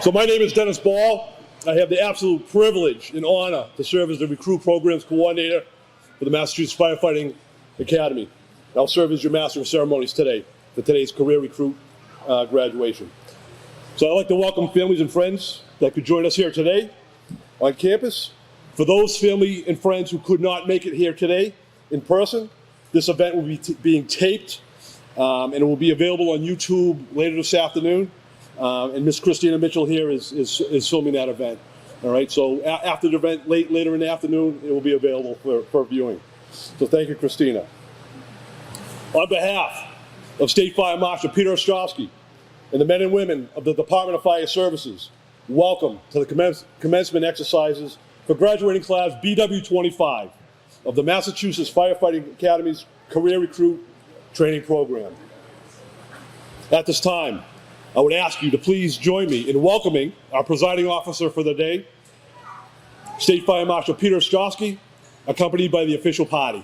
So my name is Dennis Ball. I have the absolute privilege and honor to serve as the Recruit Programs Coordinator for the Massachusetts Firefighting Academy. I'll serve as your Master of Ceremonies today for today's Career Recruit graduation. So I'd like to welcome families and friends that could join us here today on campus. For those family and friends who could not make it here today in person, this event will be being taped and it will be available on YouTube later this afternoon. And Miss Christina Mitchell here is filming that event. All right, so after the event, later in the afternoon, it will be available for viewing. So thank you, Christina. On behalf of State Fire Marshal Peter Ostrowski and the men and women of the Department of Fire Services, welcome to the commencement exercises for graduating class BW25 of the Massachusetts Firefighting Academy's Career Recruit Training Program. At this time, I would ask you to please join me in welcoming our presiding officer for the day, State Fire Marshal Peter Ostrowski, accompanied by the official party.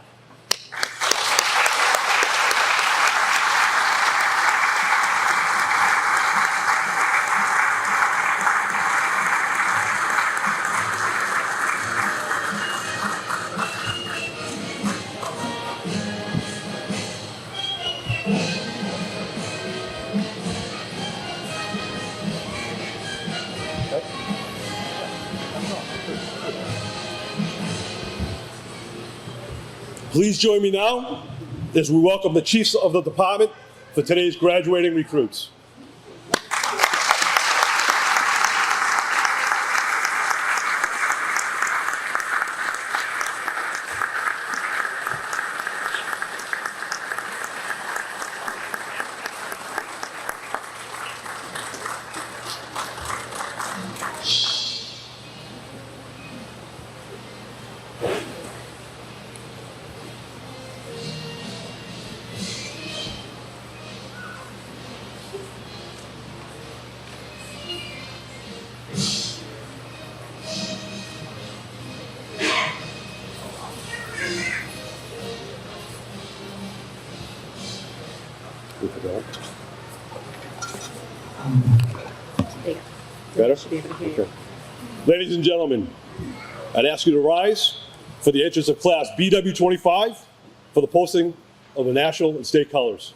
Please join me now as we welcome the chiefs of the department for today's graduating recruits. Better? Okay. Ladies and gentlemen, I'd ask you to rise for the entrance of class BW25 for the posting of the national and state colors.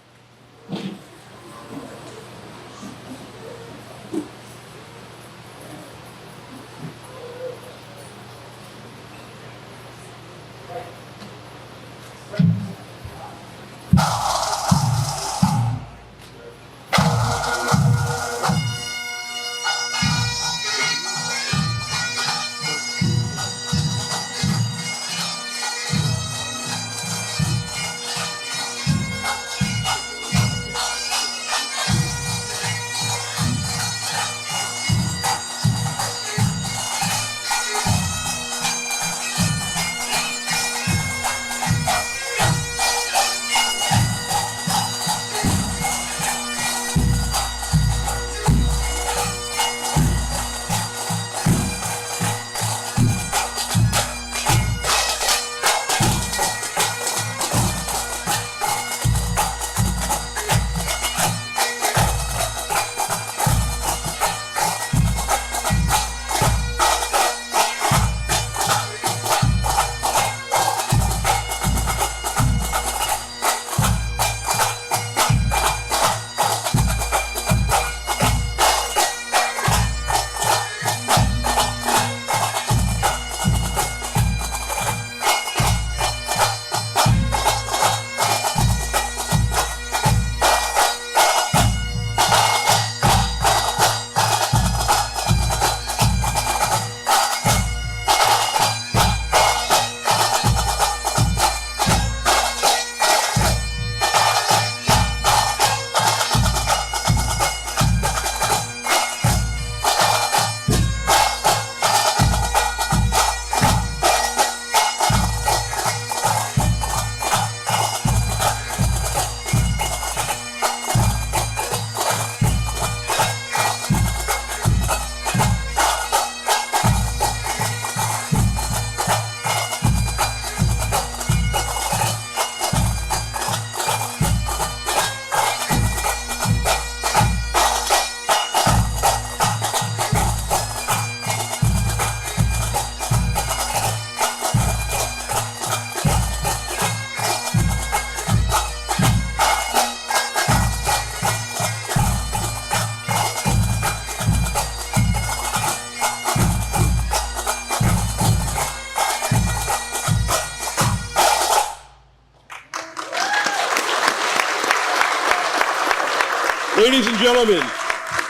Ladies and gentlemen,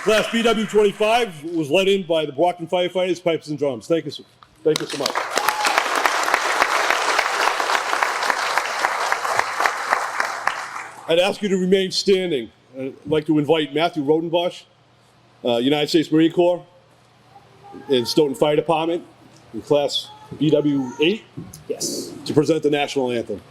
class BW25 was led in by the Brockton firefighters, pipes and drums. Thank you so much. I'd ask you to remain standing. I'd like to invite Matthew Rodenbosch, United States Marine Corps, and Stoughton Fire Department in class BW8, Yes. to present the national anthem.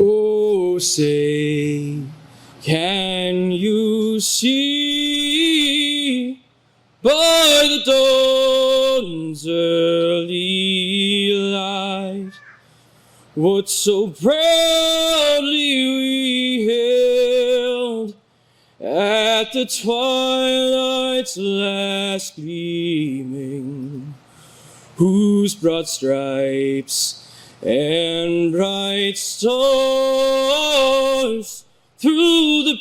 Oh, say, can you see by the dawn's early light what so proudly we hailed at the twilight's last gleaming, whose broad stripes and bright stars through the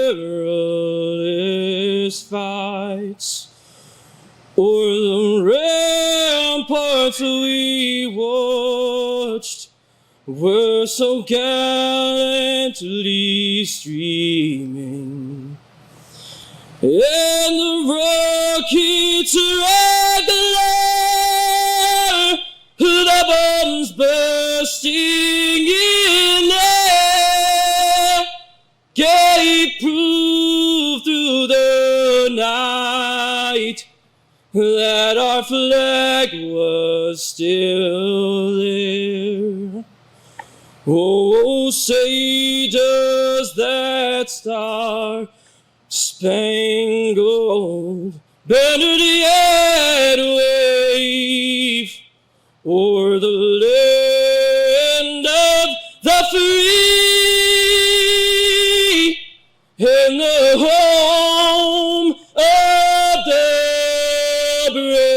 perilous fights o'er the ramparts we watched were so gallantly streaming, and the rockets regular, the bombs bursting in air, gave proof through the night that our flag was still there. Oh, say does that star-spangled banner yet wave o'er the land of the free and the home of the brave?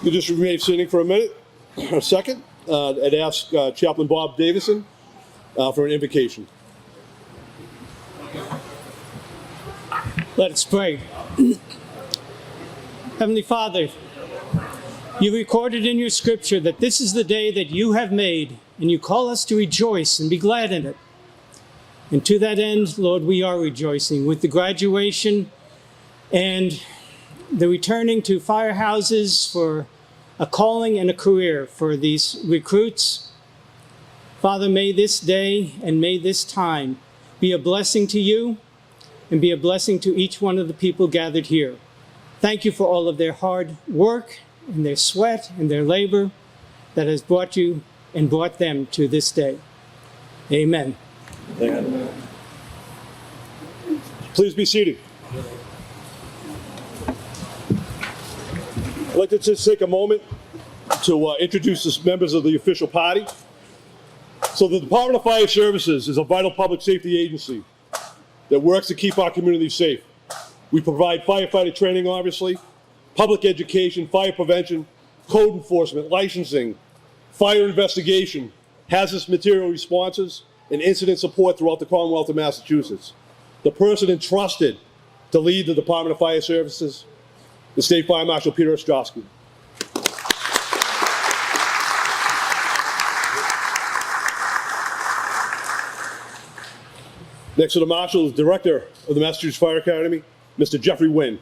You just remain sitting for a minute, or a second. I'd ask Chaplain Bob Davison for an invocation. Let us pray. Heavenly Father, you recorded in your scripture that this is the day that you have made, and you call us to rejoice and be glad in it. And to that end, Lord, we are rejoicing with the graduation and the returning to firehouses for a calling and a career for these recruits. Father, may this day and may this time be a blessing to you and be a blessing to each one of the people gathered here. Thank you for all of their hard work and their sweat and their labor that has brought you and brought them to this day. Amen. Thank you. Please be seated. I'd like to just take a moment to introduce the members of the official party. So the Department of Fire Services is a vital public safety agency that works to keep our communities safe. We provide firefighter training, obviously, public education, fire prevention, code enforcement, licensing, fire investigation, hazardous material responses, and incident support throughout the Commonwealth of Massachusetts. The person entrusted to lead the Department of Fire Services, the State Fire Marshal Peter Ostrowski. Next to the Marshal is Director of the Massachusetts Fire Academy, Mr. Jeffrey Wynn.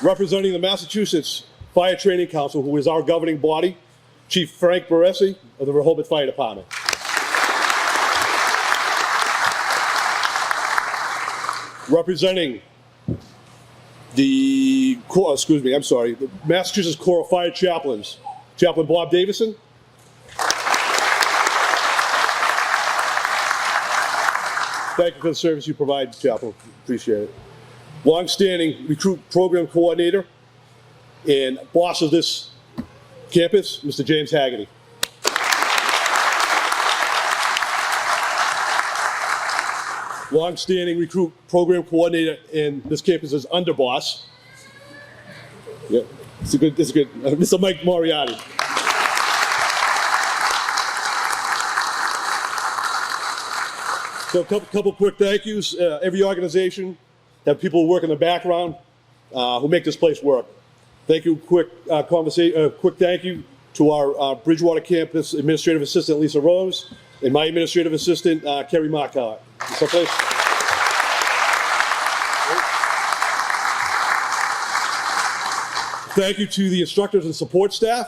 Representing the Massachusetts Fire Training Council, who is our governing body, Chief Frank Baresi of the Rehoboth Fire Department. Representing the Massachusetts Corps of Fire Chaplains, Chaplain Bob Davison. Thank you for the service you provide, Chaplain. Appreciate it. Long-standing recruit program coordinator and boss of this campus, Mr. James Haggerty. Long-standing recruit program coordinator and this campus's underboss, It's a good, Mr. Mike Moriarty. So a couple quick thank yous. Every organization have people who work in the background who make this place work. Thank you. Quick thank you to our Bridgewater campus administrative assistant Lisa Rose and my administrative assistant Kerry Markart. Someplace. Thank you to the instructors and support staff.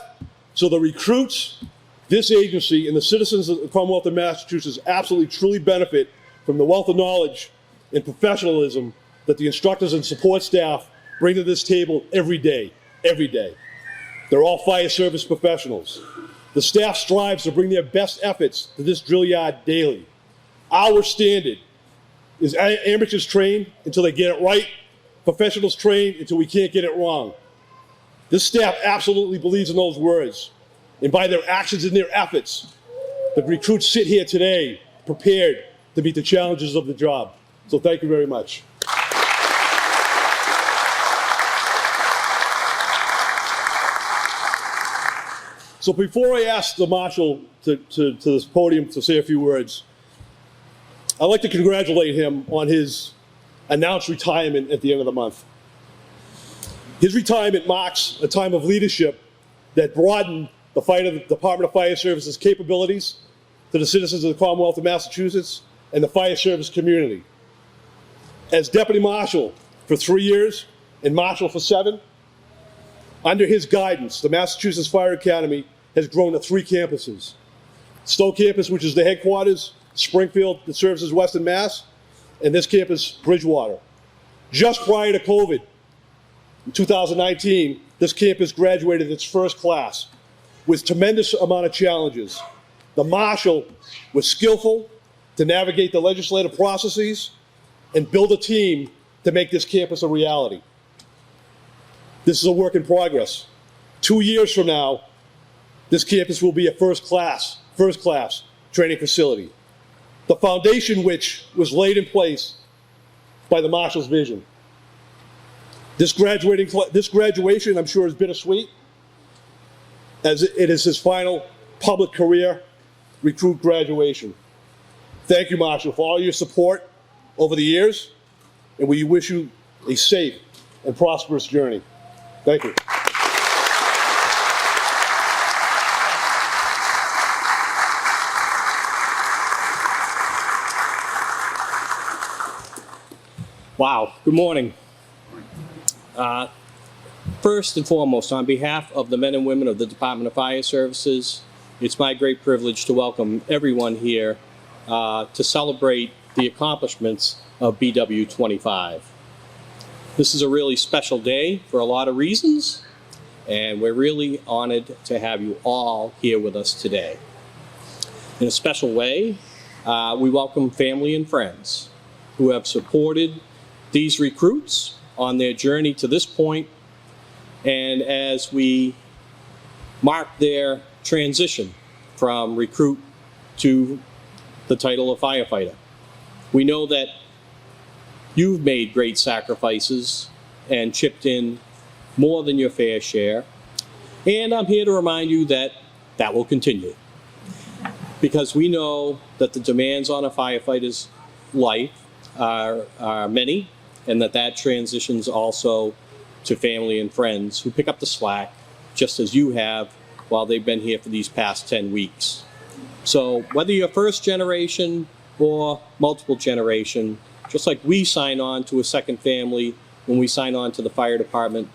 So the recruits, this agency, and the citizens of the Commonwealth of Massachusetts absolutely truly benefit from the wealth of knowledge and professionalism that the instructors and support staff bring to this table every day, every day. They're all fire service professionals. The staff strives to bring their best efforts to this drill yard daily. Our standard is amateurs train until they get it right, professionals train until we can't get it wrong. This staff absolutely believes in those words. And by their actions and their efforts, the recruits sit here today prepared to meet the challenges of the job. So thank you very much. So before I ask the marshal to this podium to say a few words, I'd like to congratulate him on his announced retirement at the end of the month. His retirement marks a time of leadership that broadened the Department of Fire Services capabilities to the citizens of the Commonwealth of Massachusetts and the fire service community. As Deputy Marshal for 3 years and Marshal for 7, under his guidance, the Massachusetts Fire Academy has grown to 3 campuses. Stowe campus, which is the headquarters, Springfield, that serves as Western Mass, and this campus, Bridgewater. Just prior to COVID, in 2019, this campus graduated its first class with tremendous amount of challenges. The marshal was skillful to navigate the legislative processes and build a team to make this campus a reality. This is a work in progress. 2 years from now, this campus will be a first class training facility. The foundation which was laid in place by the marshal's vision. This graduation, I'm sure, is bittersweet, as it is his final public career recruit graduation. Thank you, Marshal, for all your support over the years, and we wish you a safe and prosperous journey. Thank you. Wow, good morning. First and foremost, on behalf of the men and women of the Department of Fire Services, it's my great privilege to welcome everyone here to celebrate the accomplishments of BW25. This is a really special day for a lot of reasons, and we're really honored to have you all here with us today. In a special way, we welcome family and friends who have supported these recruits on their journey to this point, and as we mark their transition from recruit to the title of firefighter. We know that you've made great sacrifices and chipped in more than your fair share, and I'm here to remind you that that will continue, because we know that the demands on a firefighter's life are many, and that transitions also to family and friends who pick up the slack, just as you have while they've been here for these past 10 weeks. So whether you're first generation or multiple generation, just like we sign on to a second family when we sign on to the fire department,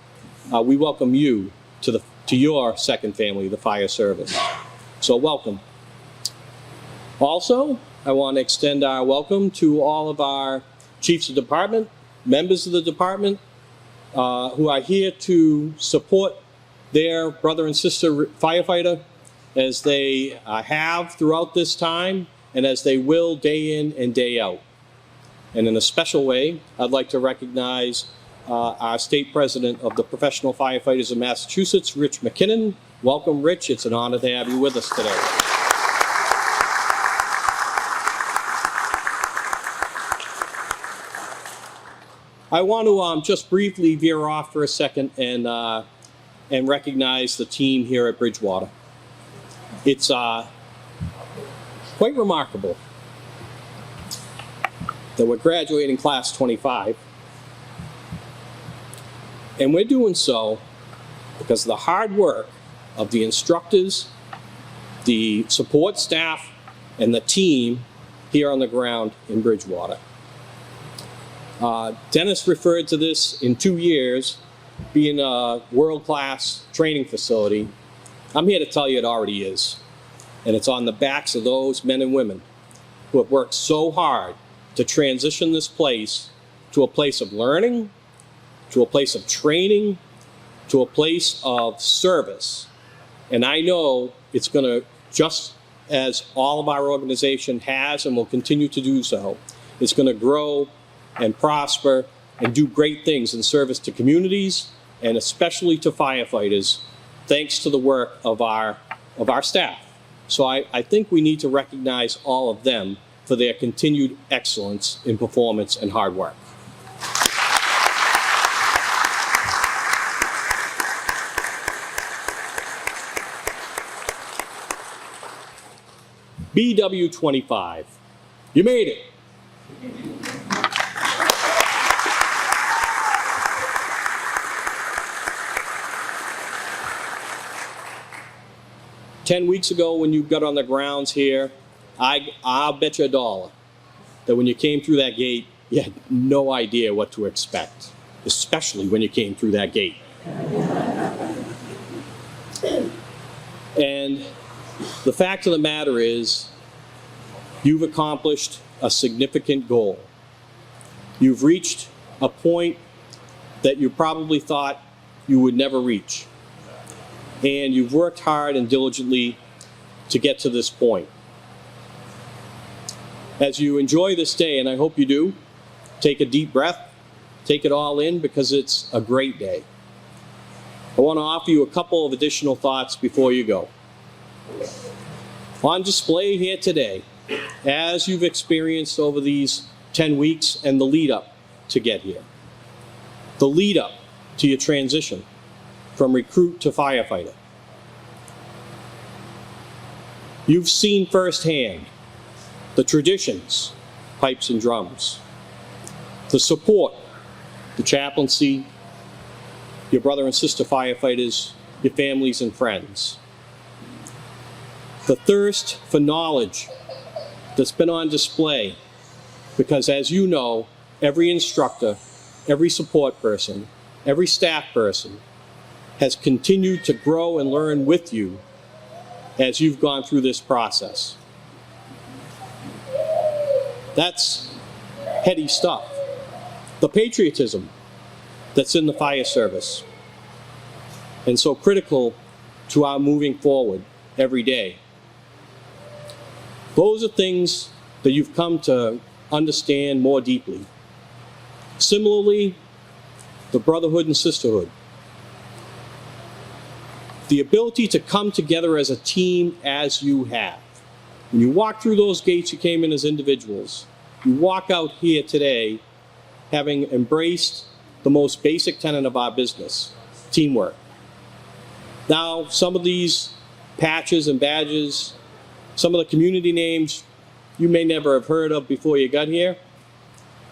we welcome you to your second family, the fire service. So welcome. Also, I want to extend our welcome to all of our chiefs of department, members of the department who are here to support their brother and sister firefighter as they have throughout this time and as they will day in and day out. And in a special way, I'd like to recognize our state president of the Professional Firefighters of Massachusetts, Rich McKinnon. Welcome, Rich. It's an honor to have you with us today. I want to just briefly veer off for a second and and recognize the team here at Bridgewater. It's quite remarkable that we're graduating class 25, and we're doing so because of the hard work of the instructors, the support staff, and the team here on the ground in Bridgewater. Dennis referred to this in 2 years being a world-class training facility. I'm here to tell you it already is. And it's on the backs of those men and women who have worked so hard to transition this place to a place of learning, to a place of training, to a place of service. And I know it's going to, just as all of our organization has and will continue to do so, it's going to grow and prosper and do great things in service to communities and especially to firefighters, thanks to the work of our staff. So I think we need to recognize all of them for their continued excellence in performance and hard work. BW25, you made it. Ten weeks ago when you got on the grounds here, I'll bet you $1 that when you came through that gate, you had no idea what to expect, especially when you came through that gate. And the fact of the matter is, you've accomplished a significant goal. You've reached a point that you probably thought you would never reach. And you've worked hard and diligently to get to this point. As you enjoy this day, and I hope you do, take a deep breath, take it all in, because it's a great day. I want to offer you a couple of additional thoughts before you go. On display here today, as you've experienced over these 10 weeks and the lead up to get here, the lead up to your transition from recruit to firefighter. You've seen firsthand the traditions, pipes and drums, the support, the chaplaincy, your brother and sister firefighters, your families and friends. The thirst for knowledge that's been on display, because as you know, every instructor, every support person, every staff person has continued to grow and learn with you as you've gone through this process. That's heady stuff. The patriotism that's in the fire service, and so critical to our moving forward every day. Those are things that you've come to understand more deeply. Similarly, the brotherhood and sisterhood. The ability to come together as a team as you have. When you walk through those gates, you came in as individuals. You walk out here today having embraced the most basic tenet of our business, teamwork. Now, some of these patches and badges, some of the community names you may never have heard of before you got here.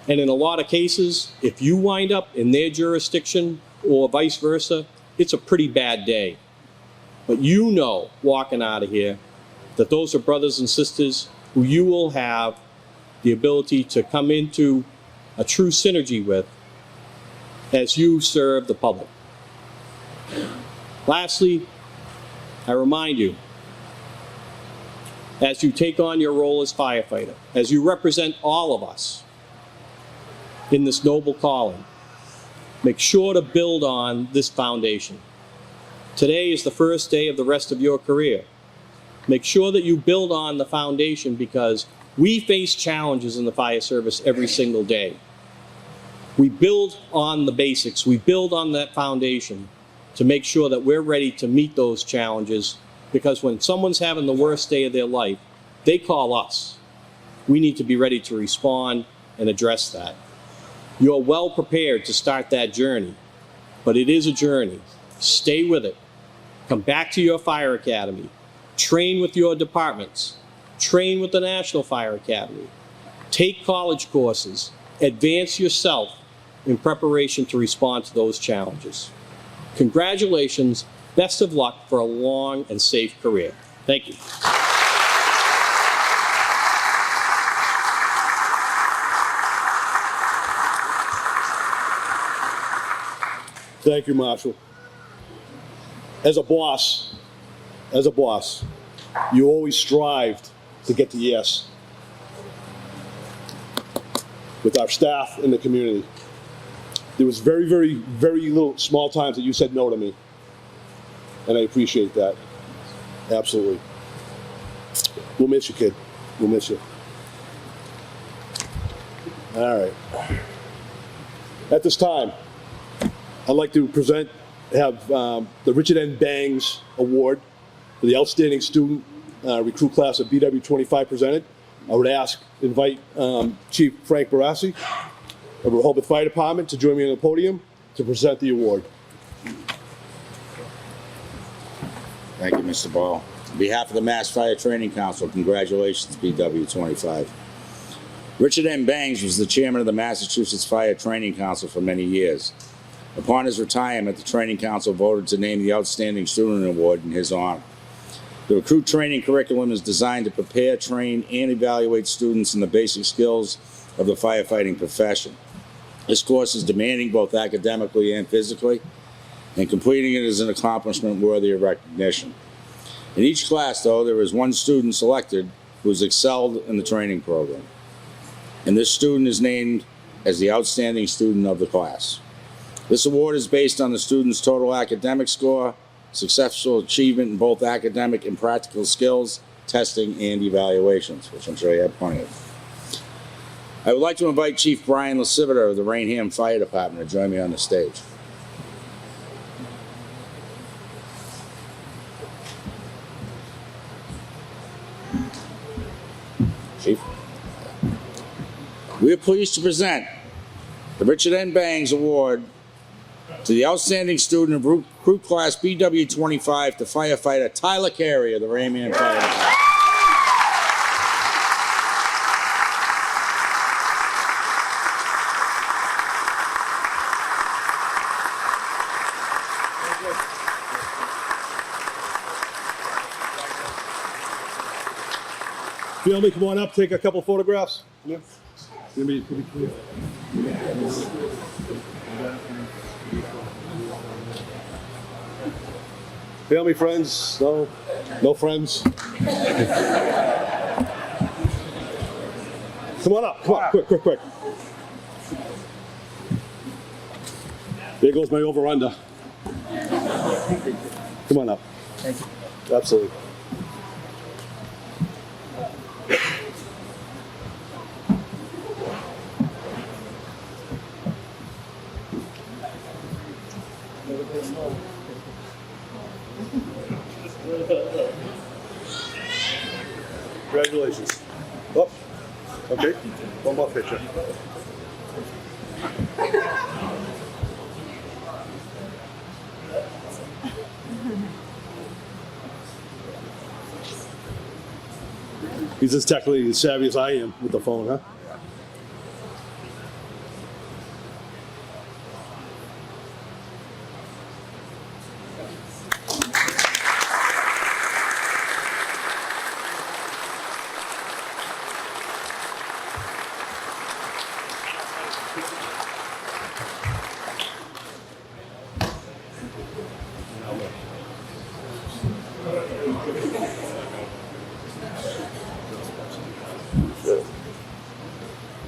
And in a lot of cases, if you wind up in their jurisdiction or vice versa, it's a pretty bad day. But you know, walking out of here, that those are brothers and sisters who you will have the ability to come into a true synergy with as you serve the public. Lastly, I remind you, as you take on your role as firefighter, as you represent all of us in this noble calling, make sure to build on this foundation. Today is the first day of the rest of your career. Make sure that you build on the foundation, because we face challenges in the fire service every single day. We build on the basics. We build on that foundation to make sure that we're ready to meet those challenges, because when someone's having the worst day of their life, they call us. We need to be ready to respond and address that. You're well prepared to start that journey, but it is a journey, stay with it. Come back to your fire academy. Train with your departments. Train with the National Fire Academy. Take college courses. Advance yourself in preparation to respond to those challenges. Congratulations. Best of luck for a long and safe career. Thank you. Thank you, Marshall. As a boss, you always strived to get the yes with our staff and the community. There was very, very, very little small times that you said no to me. And I appreciate that. Absolutely. We'll miss you, kid. We'll miss you. All right. At this time, I'd like to have the Richard N. Bangs Award for the Outstanding Student Recruit Class of BW25 presented. I would invite Chief Frank Barassi of the Rehoboth Fire Department to join me on the podium to present the award. Thank you, Mr. Ball. On behalf of the Mass Fire Training Council, congratulations, BW25. Richard M. Bangs was the chairman of the Massachusetts Fire Training Council for many years. Upon his retirement, the Training Council voted to name the Outstanding Student Award in his honor. The recruit training curriculum is designed to prepare, train, and evaluate students in the basic skills of the firefighting profession. This course is demanding both academically and physically, and completing it is an accomplishment worthy of recognition. In each class, though, there is one student selected who has excelled in the training program, and this student is named as the Outstanding Student of the class. This award is based on the student's total academic score, successful achievement in both academic and practical skills, testing, and evaluations, which I'm sure you have plenty of. I would like to invite Chief Brian Lasivita of the Rainham Fire Department to join me on the stage. Chief. We are pleased to present the Richard N. Bangs Award to the Outstanding Student of Recruit Class BW25 to firefighter Tyler Carey of the Rainham Fire Department. Family, come on up, take a couple photographs. Yeah. Family, friends, no friends. Come on up, come on, quick. There goes my over-under. Come on up. Thank you. Absolutely. Congratulations. Oh, okay. One more picture. He's as technically as savvy as I am with the phone, huh?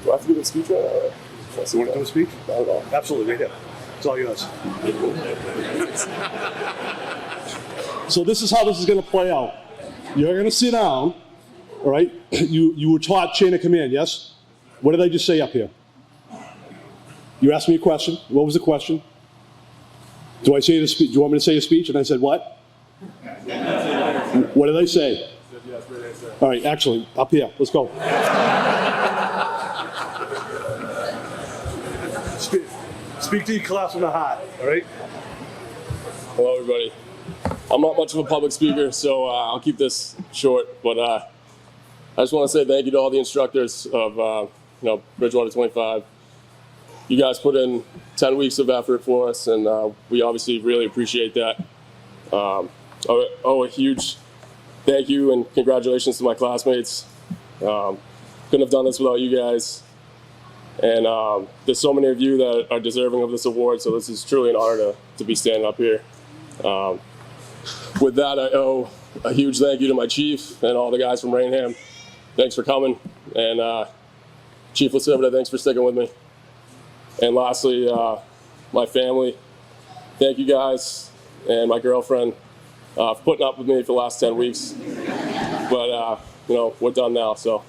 Do I have to give a speech right now? You want to do a speech? Not at all. Absolutely, right here. It's all yours. So this is how this is going to play out. You're going to sit down, all right? You were taught chain of command, yes? What did I just say up here? You asked me a question. What was the question? Do you want me to say a speech? And I said what? What did I say? All right, actually, up here. Let's go. Speak to your class from the heart, all right? Hello, everybody. I'm not much of a public speaker, so I'll keep this short. But I just want to say thank you to all the instructors of Bridgewater 25. You guys put in 10 weeks of effort for us, and we obviously really appreciate that. A huge thank you and congratulations to my classmates. Couldn't have done this without you guys. And there's so many of you that are deserving of this award, so this is truly an honor to be standing up here. With that, I owe a huge thank you to my chief and all the guys from Rainham. Thanks for coming. And Chief Lasivita, thanks for sticking with me. And lastly, my family. Thank you guys and my girlfriend for putting up with me for the last 10 weeks. But, we're done now, so.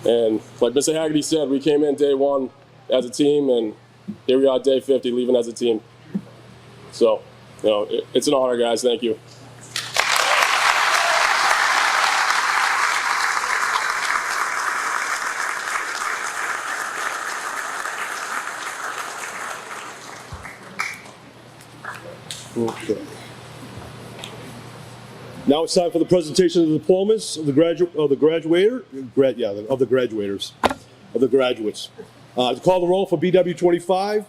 And like Mr. Haggerty said, we came in day 1 as a team, and here we are day 50 leaving as a team. So, it's an honor, guys. Thank you. Okay. Now it's time for the presentation of the diplomas of the graduates. To call the roll for BW25,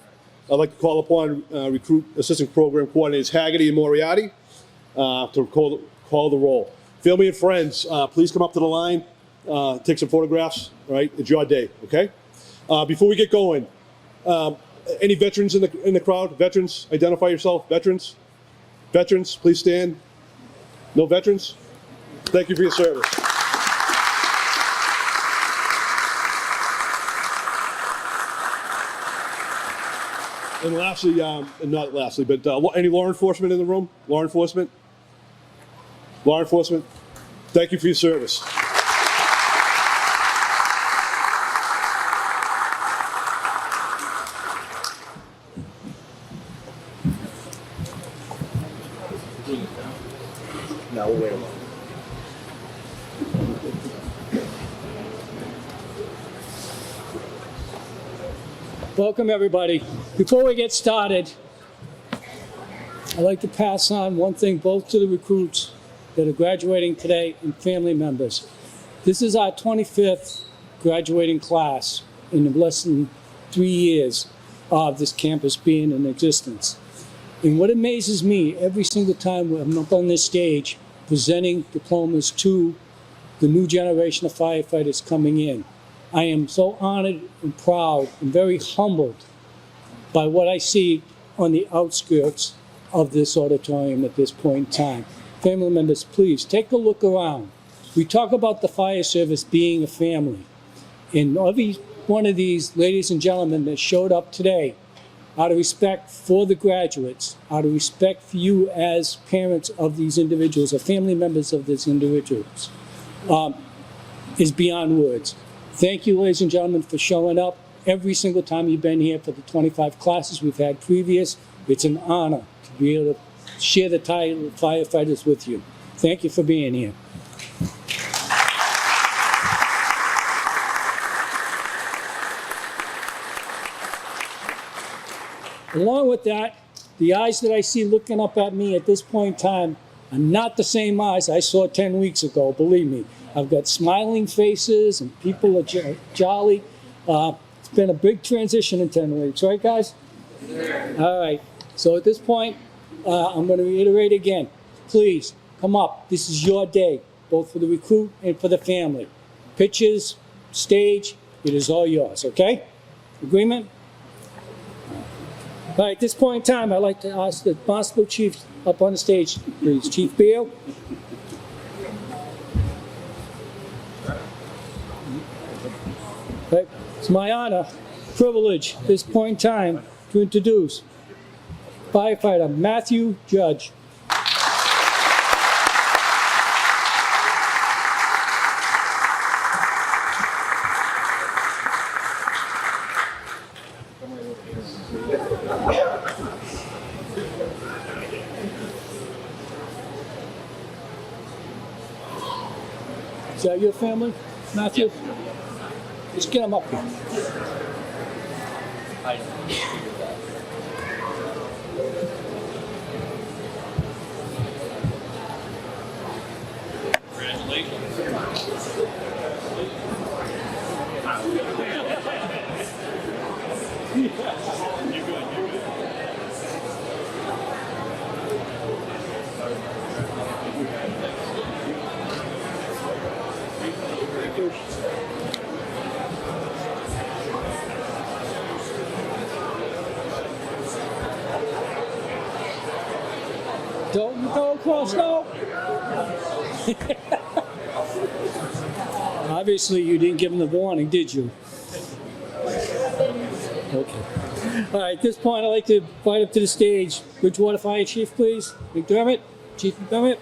I'd like to call upon Recruit Assistant Program Coordinators Haggerty and Moriarty to call the roll. Family and friends, please come up to the line, take some photographs. All right, it's your day. Okay. Before we get going, any veterans in the crowd? Veterans, identify yourself. Veterans, please stand. No veterans? Thank you for your service. And lastly, not lastly, but any law enforcement in the room? Law enforcement? Law enforcement? Thank you for your service. No, we'll wait a moment. Welcome, everybody. Before we get started, I'd like to pass on one thing both to the recruits that are graduating today and family members. This is our 25th graduating class in less than 3 years of this campus being in existence. And what amazes me every single time I'm up on this stage presenting diplomas to the new generation of firefighters coming in, I am so honored and proud and very humbled by what I see on the outskirts of this auditorium at this point in time. Family members, please take a look around. We talk about the fire service being a family. And every one of these ladies and gentlemen that showed up today, out of respect for the graduates, out of respect for you as parents of these individuals, or family members of these individuals, is beyond words. Thank you, ladies and gentlemen, for showing up every single time you've been here for the 25 classes we've had previous. It's an honor to be able to share the title of firefighters with you. Thank you for being here. Along with that, the eyes that I see looking up at me at this point in time are not the same eyes I saw 10 weeks ago, believe me. I've got smiling faces and people are jolly. It's been a big transition in 10 weeks, right, guys? Yeah. All right. So at this point, I'm going to reiterate again. Please come up. This is your day, both for the recruit and for the family. Pictures, stage, it is all yours, okay? Agreement? All right, at this point in time, I'd like to ask the Barnstable Chief up on the stage, please. Chief Beal. Right. It's my honor, privilege, at this point in time, to introduce firefighter Matthew Judge. Is that your family, Matthew? Yes. Let's get them up here. close, no. Obviously, you didn't give him the warning, did you? Okay. All right, at this point, I'd like to invite up to the stage Bridgewater Fire Chief, please. McDermott, Chief McDermott.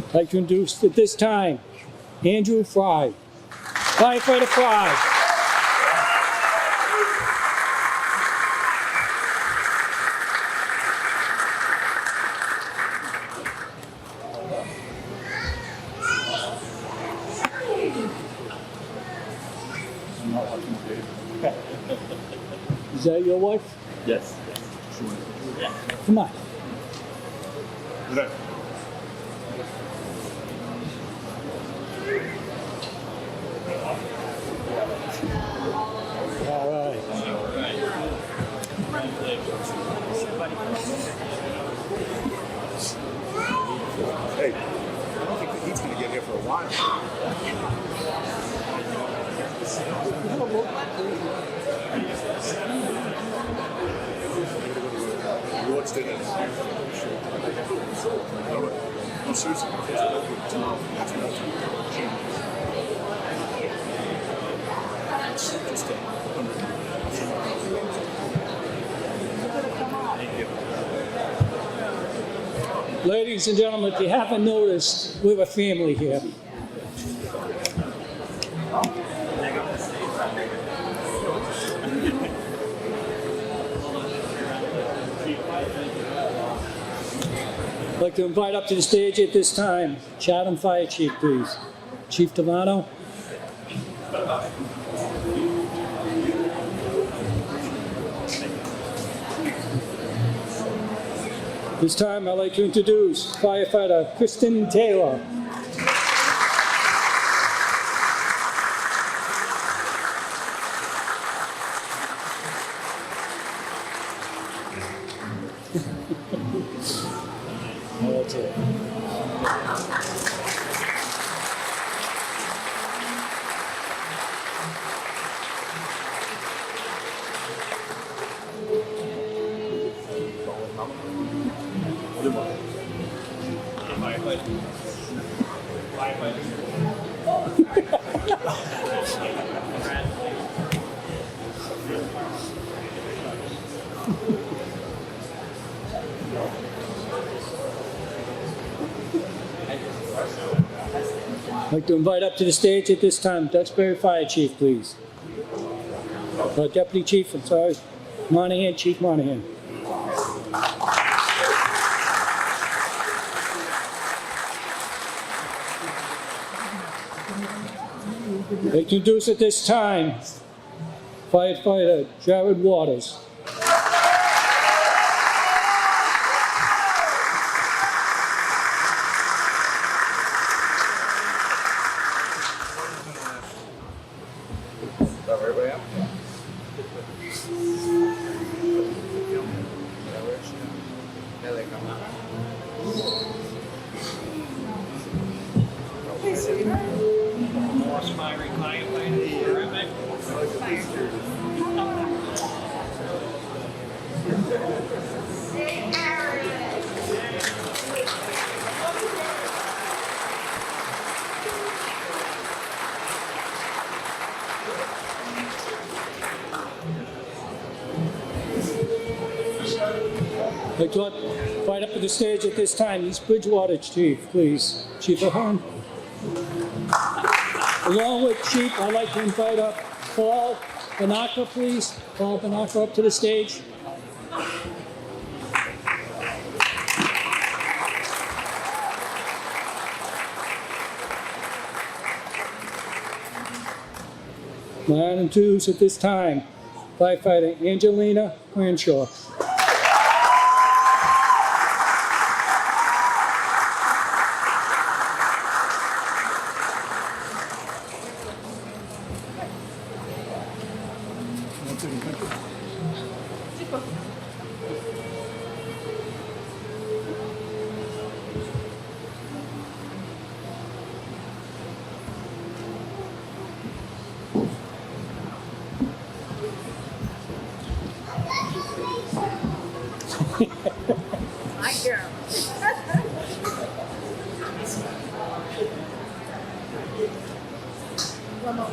I'd like to introduce at this time Andrew Fry, Firefighter Fry. Is that your wife? Yes. Come on. All right. Hey, I don't think that he's going to get here for a while. You watched it. No, seriously. That's just Ladies and gentlemen, if you haven't noticed, we have a family here. I'd like to invite up to the stage at this time, Chatham Fire Chief, please. Chief Tavano. This time, I'd like to introduce firefighter Kristen Taylor. That's it. I'd like to invite up to the stage at this time Duxbury Fire Chief, please. Deputy Chief, I'm sorry, Monahan, Chief Monahan. I'd like to introduce at this time firefighter Jared Waters. I'd like to invite up to the stage at this time East Bridgewater Chief, please. Chief Ahern. Along with Chief, I'd like to invite up Paul Banaka, please. Paul Banaka up to the stage. Line and twos at this time, firefighter Angelina Cranshaw. My girl. One more.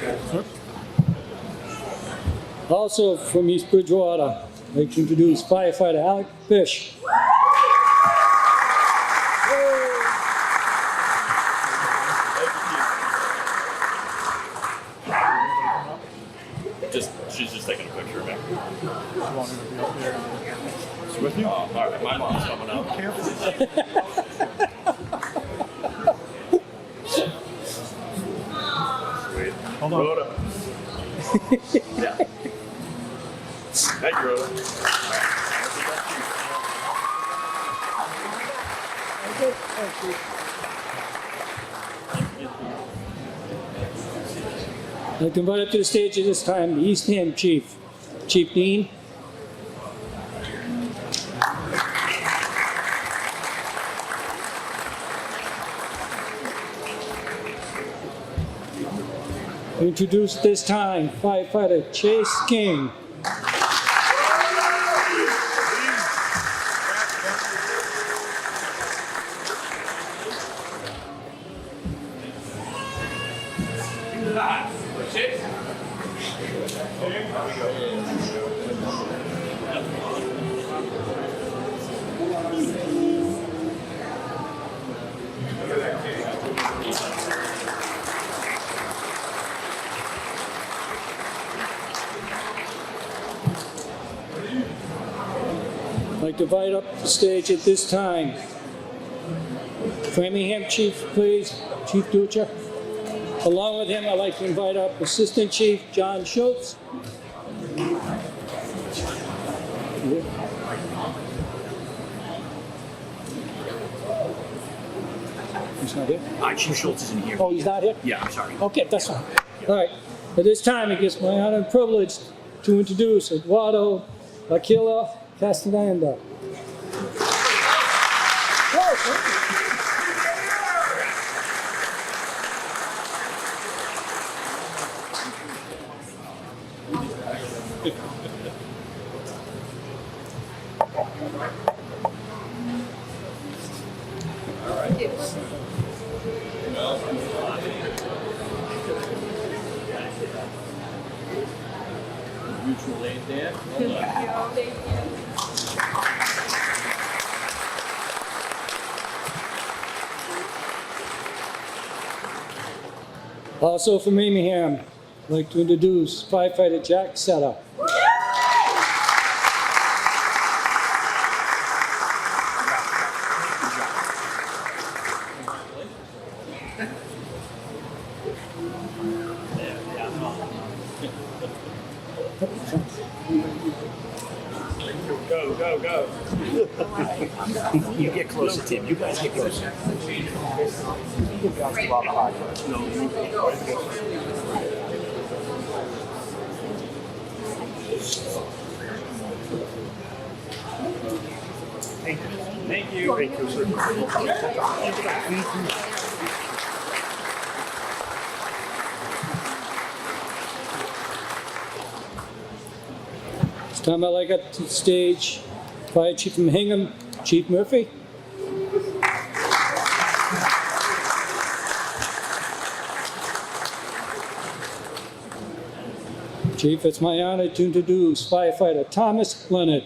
Got it. Also from East Bridgewater, I'd like to introduce firefighter Alec Fish. She's just taking a picture of me. With you? All right, my mom's coming out. Wait. Hold on. Rhoda. Yeah. Thank you, Rhoda. I'd like to invite up to the stage at this time the Eastham Chief, Chief Dean. Introduce this time firefighter Chase King. I'd like to invite up the stage at this time Framingham Chief, please, Chief Ducha. Along with him, I'd like to invite up Assistant Chief John Schultz. He's not here? Chief Schultz isn't here. Oh, he's not here? Yeah, I'm sorry. Okay, that's fine. All right. At this time, it gives my honor and privilege to introduce Eduardo Aquila Castellanda. Mutual aid there. Also from Framingham, I'd like to introduce firefighter Jack Setta. Go, go, go. You get closer, Tim. You guys get closer. Thank you. Thank you, sir. This time I'd like up to the stage Fire Chief from Hingham, Chief Murphy. Chief, it's my honor to introduce firefighter Thomas Leonard.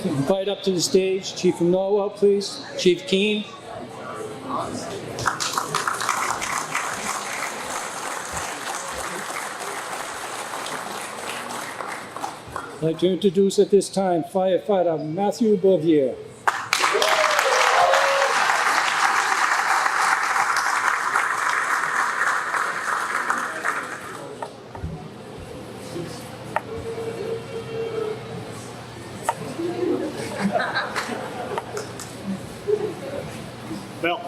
Invite up to the stage Chief from Norwell, please. Chief Keene. I'd like to introduce at this time firefighter Matthew Bouvier. Bill.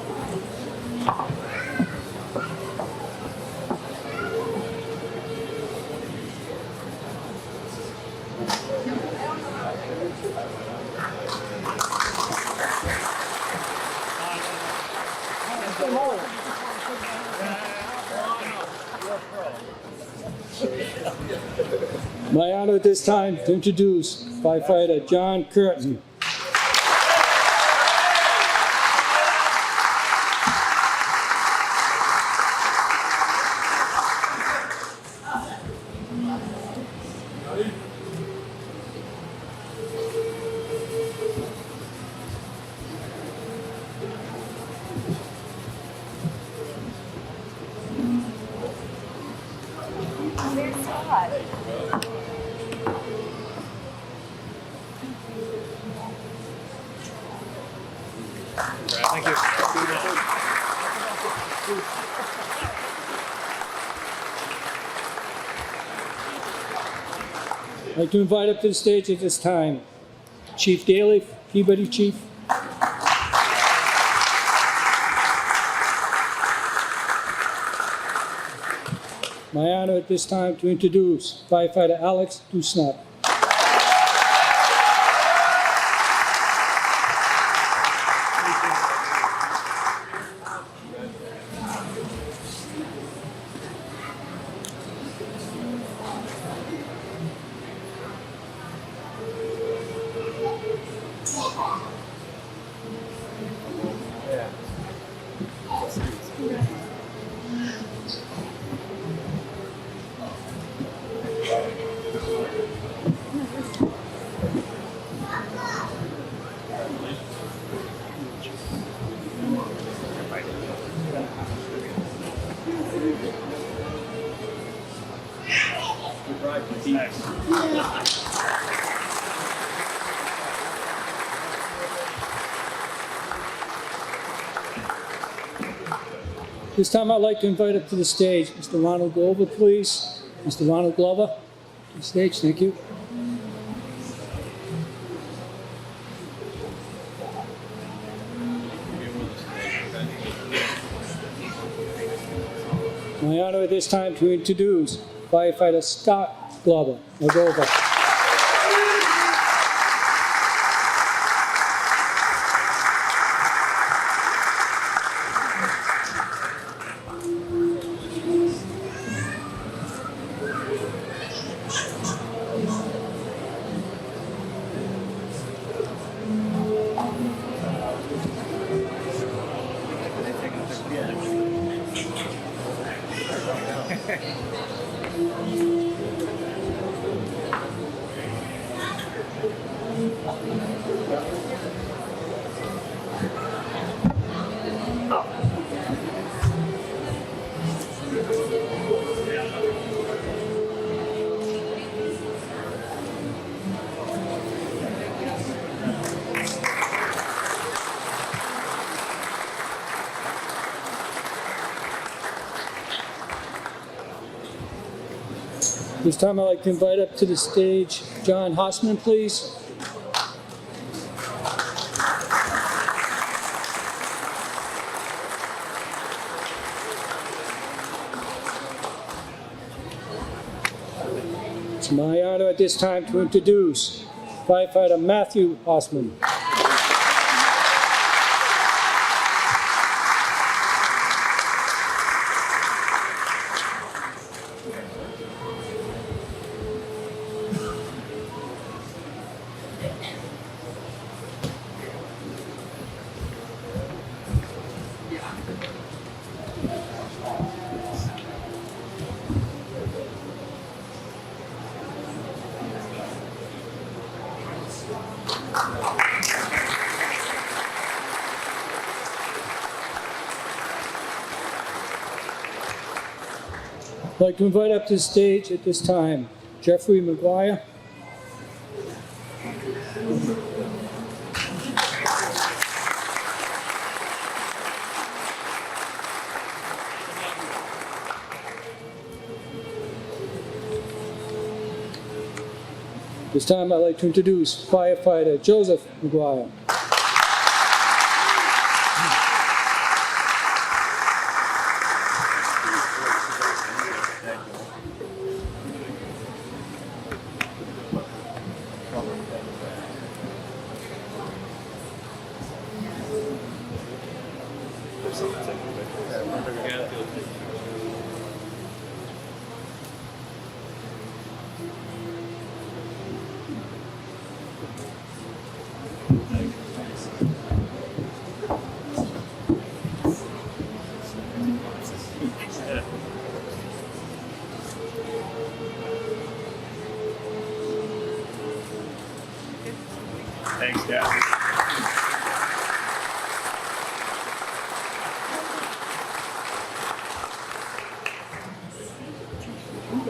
My honor at this time to introduce firefighter John Curtin. Where's Scott? Thank you. I'd like to invite up to the stage at this time Chief Daly, Peabody Chief. My honor at this time to introduce firefighter Alex Dusnap. This time I'd like to invite up to the stage Mr. Ronald Glover, please. Mr. Ronald Glover, to the stage, thank you. My honor at this time to introduce firefighter Scott Glover. Moldova. This time I'd like to invite up to the stage John Hossman, please. It's my honor at this time to introduce firefighter Matthew Hossman. I'd like to invite up to the stage at this time Jeffrey McGuire. This time I'd like to introduce firefighter Joseph McGuire. Thanks, Dad.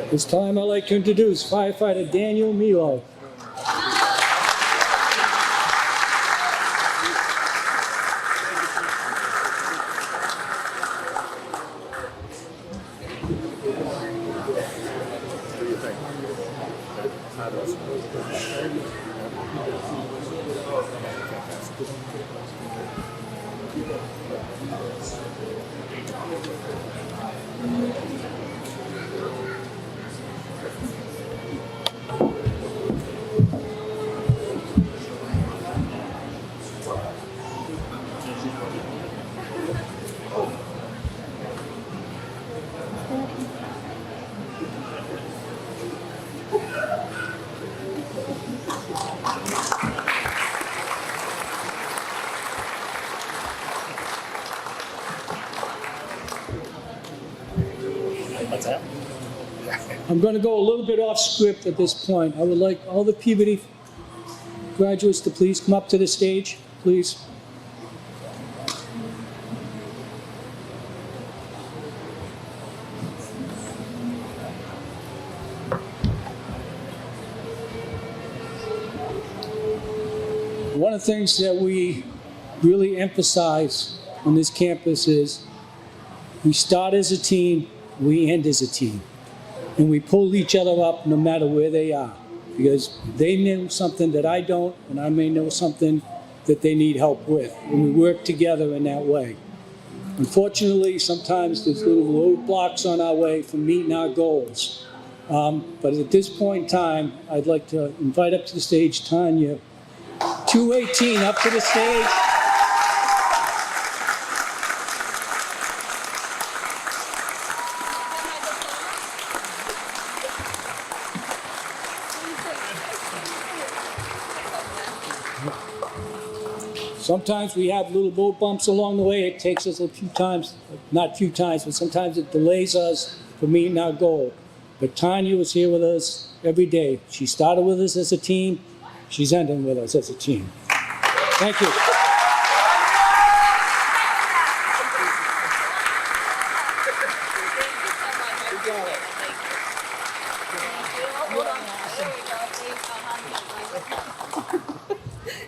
This time I'd like to introduce firefighter Daniel Milo. I'm going to go a little bit off script at this point. I would like all the Peabody graduates to please come up to the stage, please. One of the things that we really emphasize on this campus is we start as a team, we end as a team. And we pull each other up no matter where they are, because they know something that I don't, and I may know something that they need help with. And we work together in that way. Unfortunately, sometimes there's little roadblocks on our way from meeting our goals. But at this point in time, I'd like to invite up to the stage Tanya. 218 up to the stage. Sometimes we have little road bumps along the way. It takes us a few times, not a few times, but sometimes it delays us from meeting our goal. But Tanya was here with us every day. She started with us as a team. She's ending with us as a team. Thank you.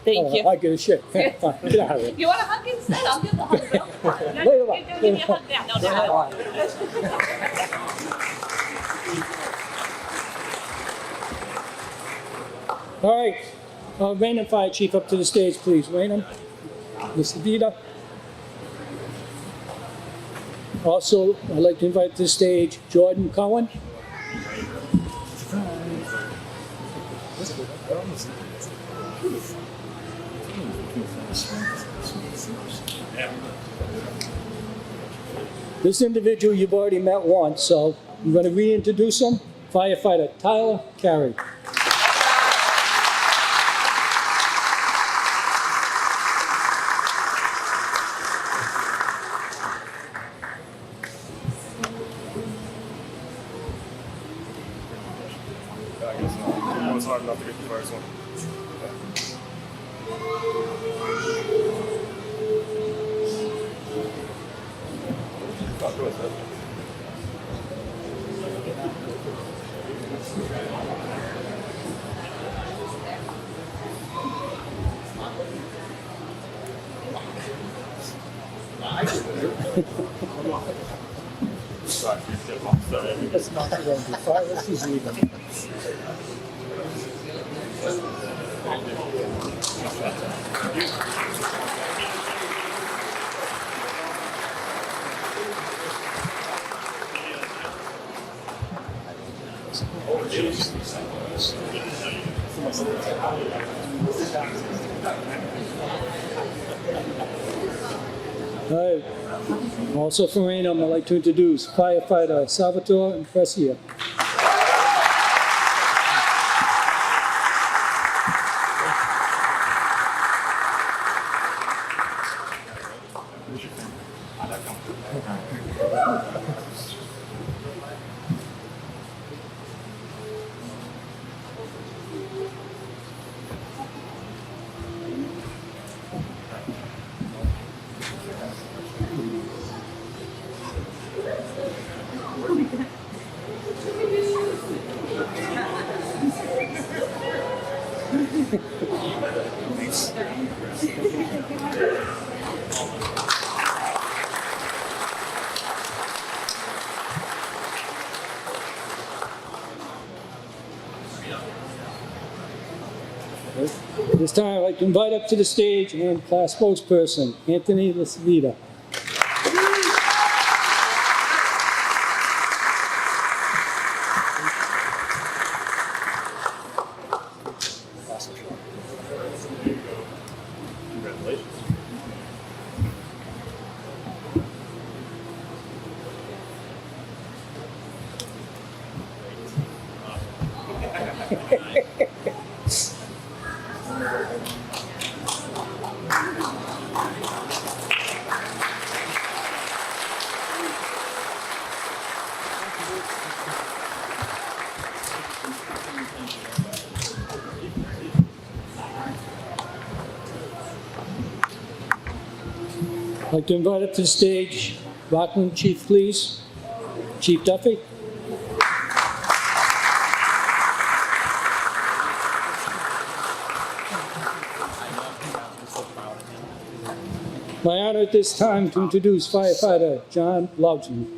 Thank you. I give a shit. Fine. Get out of here. You want a hug instead? I'll give the hug. No, Wait a give minute. me a hug now. No, All right. Raynham Fire Chief up to the stage, please. Raynham. Mr. Dita. Also, I'd like to invite to the stage Jordan Cohen. This individual you've already met once, so I'm going to reintroduce him. Firefighter Tyler Carey. It's hard enough to get the first one. Let's not go too far. Let's just leave them. All right. Also from Raynham, I'd like to introduce firefighter Salvatore Impresia. At this time, I'd like to invite up to the stage and class spokesperson, Anthony Lasvita. I'd like to invite up to the stage, Rockland Chief Police, Chief Duffy. My honor at this time to introduce firefighter John Loudon.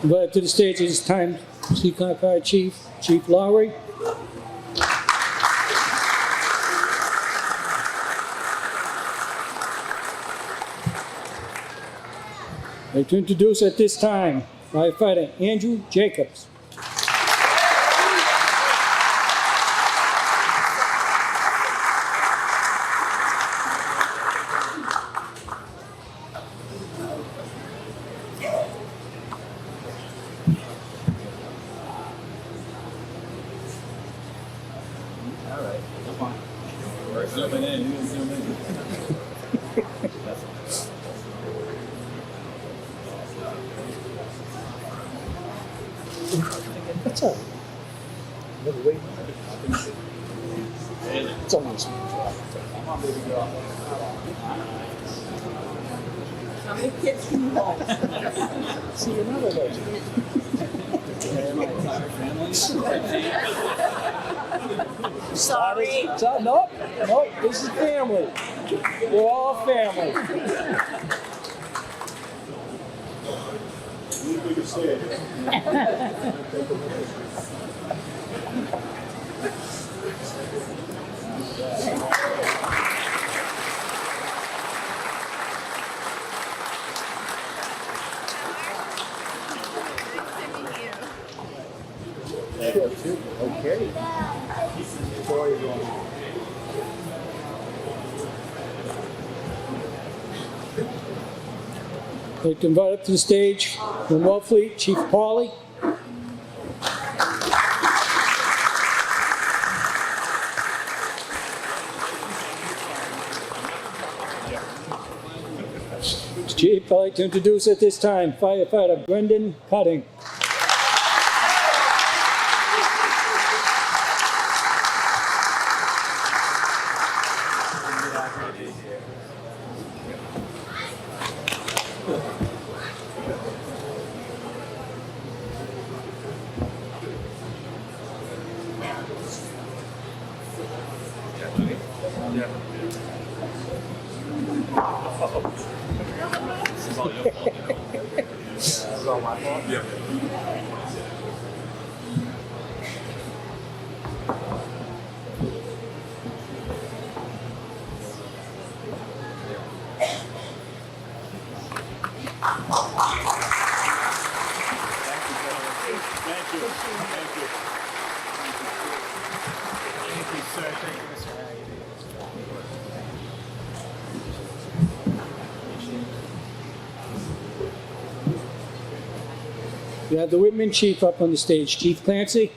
Invited to the stage at this time, Seacon Fire Chief, Chief Lowry. I'd like to introduce at this time, firefighter Andrew Jacobs. What's up? It's almost. How many kids can you hold? See your mother does. Sorry. Nope, this is family. We're all family. Okay. I'd like to invite up to the stage from Wellfleet, Chief Pauly. Chief, I'd like to introduce at this time firefighter Brendan Cutting. We have the Whitman Chief up on the stage. Chief Clancy.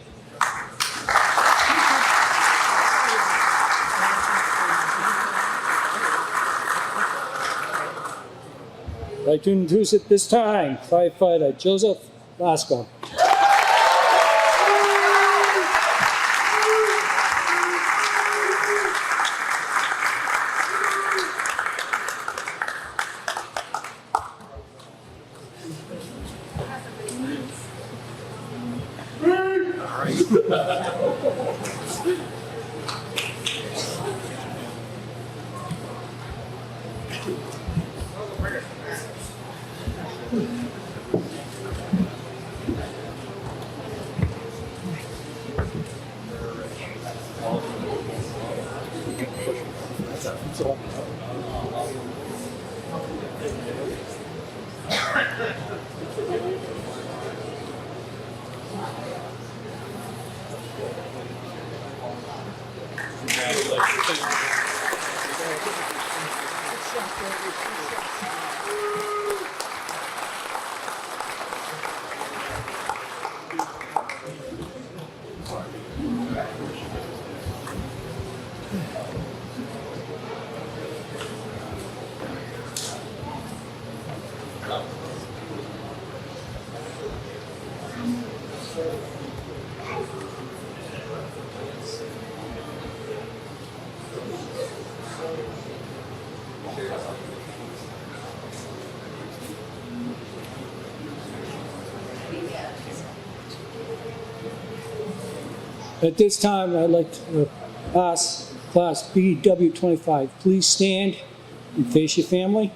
I'd like to introduce at this time firefighter Joseph Lasco. At this time, I'd like to ask Class BW25, please stand and face your family.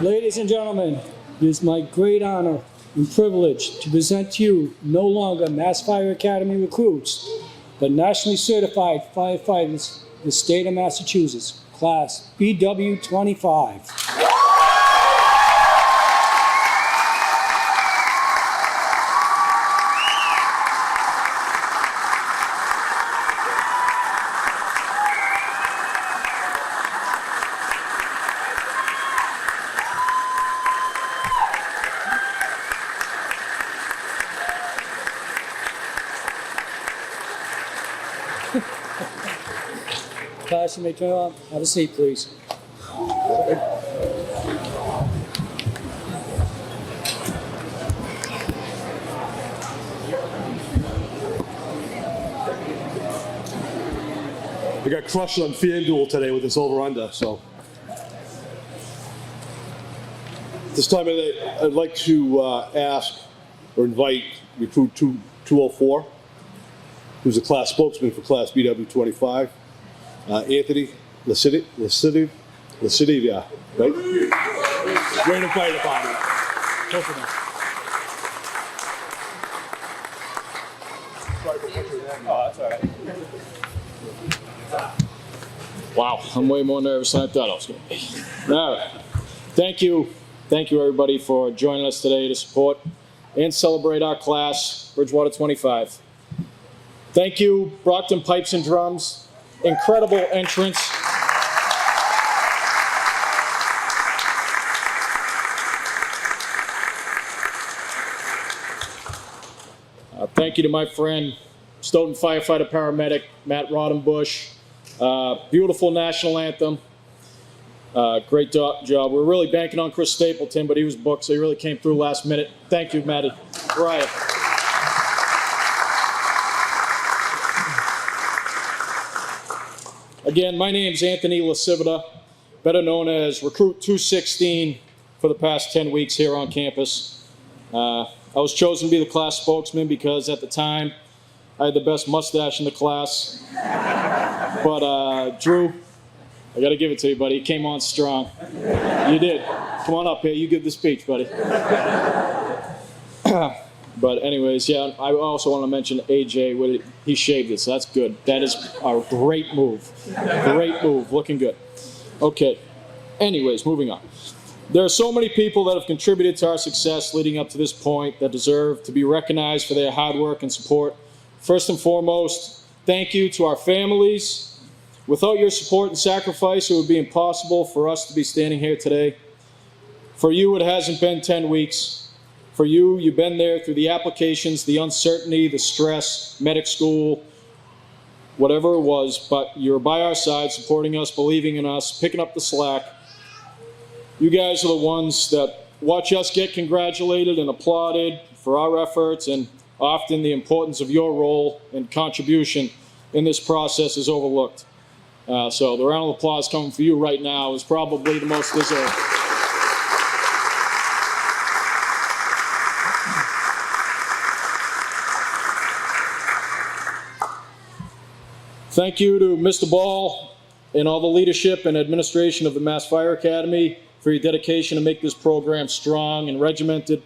Ladies and gentlemen, it is my great honor and privilege to present to you no longer Mass Fire Academy recruits, but nationally certified firefighters in the state of Massachusetts, Class BW25. Class, you may turn on. Have a seat, please. I got crushed on FanDuel today with this over-under, so. This time I'd like to ask or invite recruit 204, who's a class spokesman for Class BW25, Anthony Lasidia, right? Random Fire Department. Wow, I'm way more nervous than I thought I was going to be. All right. Thank you, thank you everybody for joining us today to support and celebrate our class, Bridgewater 25. Thank you, Brockton Pipes and Drums. Incredible entrance. Thank you to my friend, Stoughton firefighter paramedic, Matt Rodenbush. Beautiful national anthem. Great job. We're really banking on Chris Stapleton, but he was booked, so he really came through last minute. Thank you, Matty. Brian. Again, my name's Anthony LaCivita, better known as Recruit 216 for the past 10 weeks here on campus. I was chosen to be the class spokesman because at the time I had the best mustache in the class. But Drew, I got to give it to you, buddy. You came on strong. You did. Come on up here. You give the speech, buddy. But anyways, yeah, I also want to mention AJ. He shaved it, so that's good. That is a great move. Great move. Looking good. Okay. Anyways, moving on. There are so many people that have contributed to our success leading up to this point that deserve to be recognized for their hard work and support. First and foremost, thank you to our families. Without your support and sacrifice, it would be impossible for us to be standing here today. For you, it hasn't been 10 weeks. For you, you've been there through the applications, the uncertainty, the stress, medic school, whatever it was, but you're by our side, supporting us, believing in us, picking up the slack. You guys are the ones that watch us get congratulated and applauded for our efforts, and often the importance of your role and contribution in this process is overlooked. So the round of applause coming for you right now is probably the most deserved. Thank you to Mr. Ball and all the leadership and administration of the Mass Fire Academy for your dedication to make this program strong and regimented,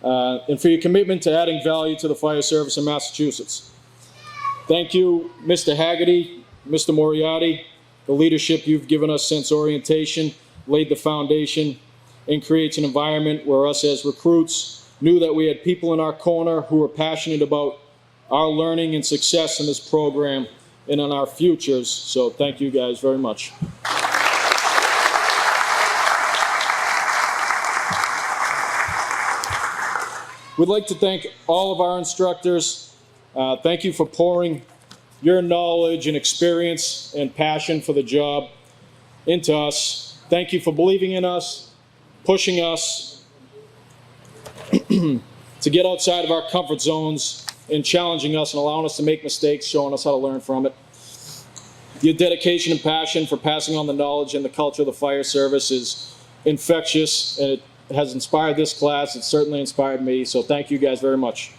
and for your commitment to adding value to the fire service in Massachusetts. Thank you, Mr. Haggerty, Mr. Moriarty. The leadership you've given us since orientation laid the foundation and creates an environment where us as recruits knew that we had people in our corner who were passionate about our learning and success in this program and in our futures. So thank you guys very much. We'd like to thank all of our instructors. Thank you for pouring your knowledge and experience and passion for the job into us. Thank you for believing in us, pushing us to get outside of our comfort zones and challenging us and allowing us to make mistakes, showing us how to learn from it. Your dedication and passion for passing on the knowledge and the culture of the fire service is infectious, and it has inspired this class. It certainly inspired me, so thank you guys very much.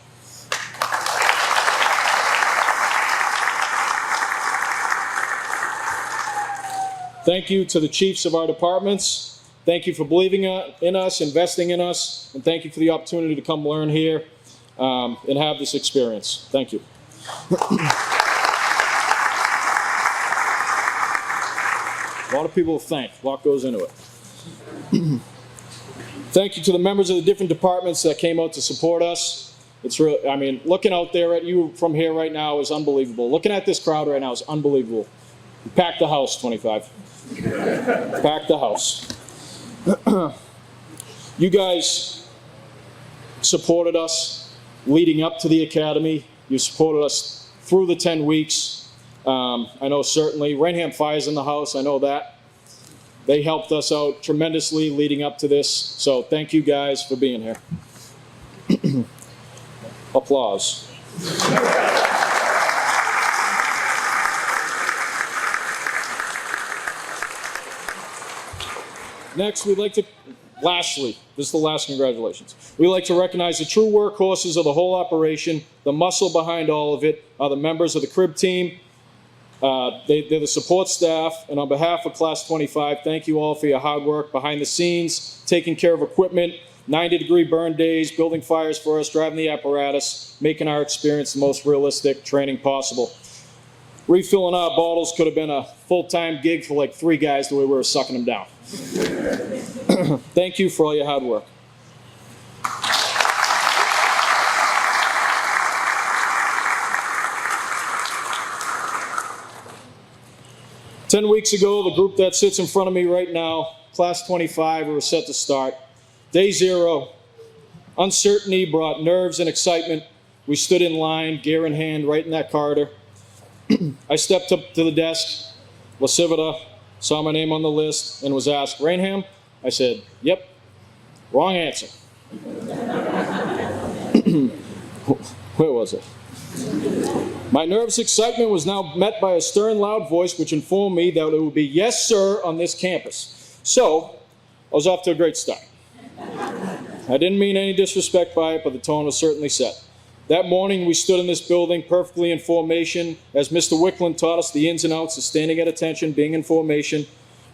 Thank you to the chiefs of our departments. Thank you for believing in us, investing in us, and thank you for the opportunity to come learn here and have this experience. Thank you. A lot of people to thank. A lot goes into it. Thank you to the members of the different departments that came out to support us. It's really, I mean, looking out there at you from here right now is unbelievable. Looking at this crowd right now is unbelievable. You packed the house, 25. Packed the house. You guys supported us leading up to the academy. You supported us through the 10 weeks. I know certainly Rainham Fire's in the house. I know that. They helped us out tremendously leading up to this. So thank you guys for being here. Applause. Next, we'd like to, lastly, this is the last congratulations. We'd like to recognize the true workhorses of the whole operation. The muscle behind all of it are the members of the crib team. They're the support staff, and on behalf of Class 25, thank you all for your hard work behind the scenes, taking care of equipment, 90-degree burn days, building fires for us, driving the apparatus, making our experience the most realistic training possible. refilling our bottles could have been a full-time gig for like 3 guys the way we were sucking them down. Thank you for all your hard work. Ten weeks ago, the group that sits in front of me right now, Class 25, we were set to start. Day 0, uncertainty brought nerves and excitement. We stood in line, gear in hand, right in that corridor. I stepped up to the desk, Lasivita, saw my name on the list, and was asked, Rainham? I said, yep. Wrong answer. Where was it? My nervous excitement was now met by a stern, loud voice which informed me that it would be yes, sir, on this campus. So, I was off to a great start. I didn't mean any disrespect by it, but the tone was certainly set. That morning, we stood in this building perfectly in formation, as Mr. Wickland taught us the ins and outs of standing at attention, being in formation.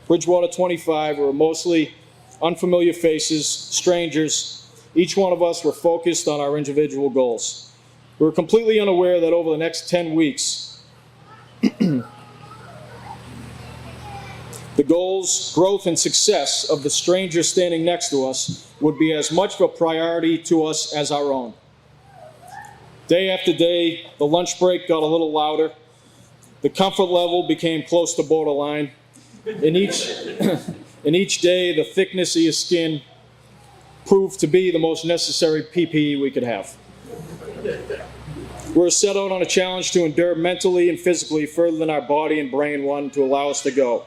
Bridgewater 25 were mostly unfamiliar faces, strangers. Each one of us were focused on our individual goals. We were completely unaware that over the next 10 weeks, the goals, growth, and success of the stranger standing next to us would be as much of a priority to us as our own. Day after day, the lunch break got a little louder. The comfort level became close to borderline. In each day, the thickness of your skin proved to be the most necessary PPE we could have. We were set out on a challenge to endure mentally and physically further than our body and brain wanted to allow us to go.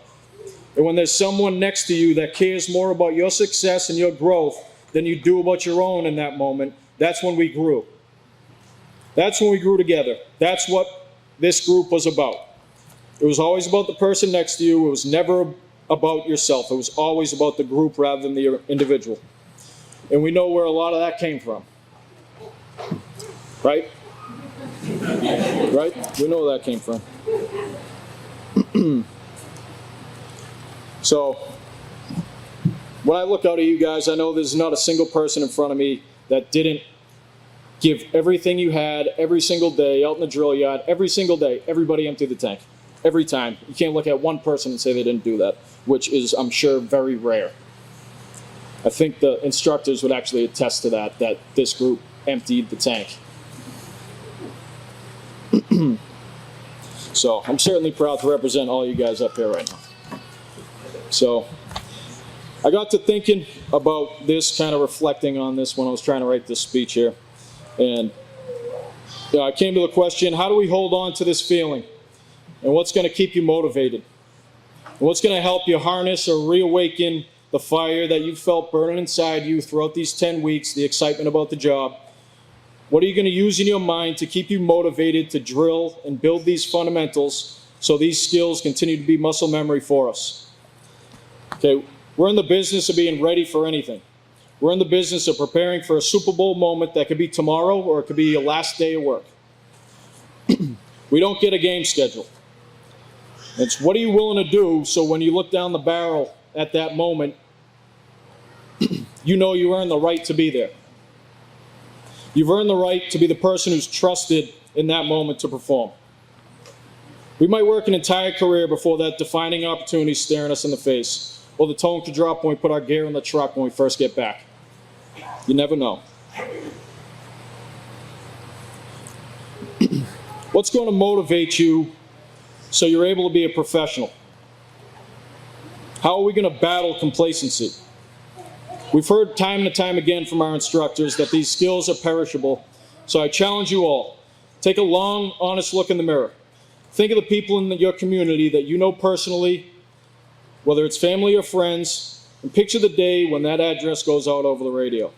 And when there's someone next to you that cares more about your success and your growth than you do about your own in that moment, that's when we grew. That's when we grew together. That's what this group was about. It was always about the person next to you. It was never about yourself. It was always about the group rather than the individual. And we know where a lot of that came from. Right? Right? We know where that came from. So, when I look out at you guys, I know there's not a single person in front of me that didn't give everything you had every single day out in the drill yard, every single day. Everybody emptied the tank. Every time. You can't look at one person and say they didn't do that, which is, I'm sure, very rare. I think the instructors would actually attest to that this group emptied the tank. So I'm certainly proud to represent all you guys up here right now. So I got to thinking about this, kind of reflecting on this when I was trying to write this speech here. And I came to the question, how do we hold on to this feeling? And what's going to keep you motivated? And what's going to help you harness or reawaken the fire that you felt burning inside you throughout these 10 weeks, the excitement about the job? What are you going to use in your mind to keep you motivated to drill and build these fundamentals so these skills continue to be muscle memory for us? Okay, we're in the business of being ready for anything. We're in the business of preparing for a Super Bowl moment that could be tomorrow or it could be your last day of work. We don't get a game schedule. It's what are you willing to do so when you look down the barrel at that moment, you know you earned the right to be there. You've earned the right to be the person who's trusted in that moment to perform. We might work an entire career before that defining opportunity staring us in the face, or the tone could drop when we put our gear in the truck when we first get back. You never know. What's going to motivate you so you're able to be a professional? How are we going to battle complacency? We've heard time and time again from our instructors that these skills are perishable, so I challenge you all. Take a long, honest look in the mirror. Think of the people in your community that you know personally, whether it's family or friends, and picture the day when that address goes out over the radio.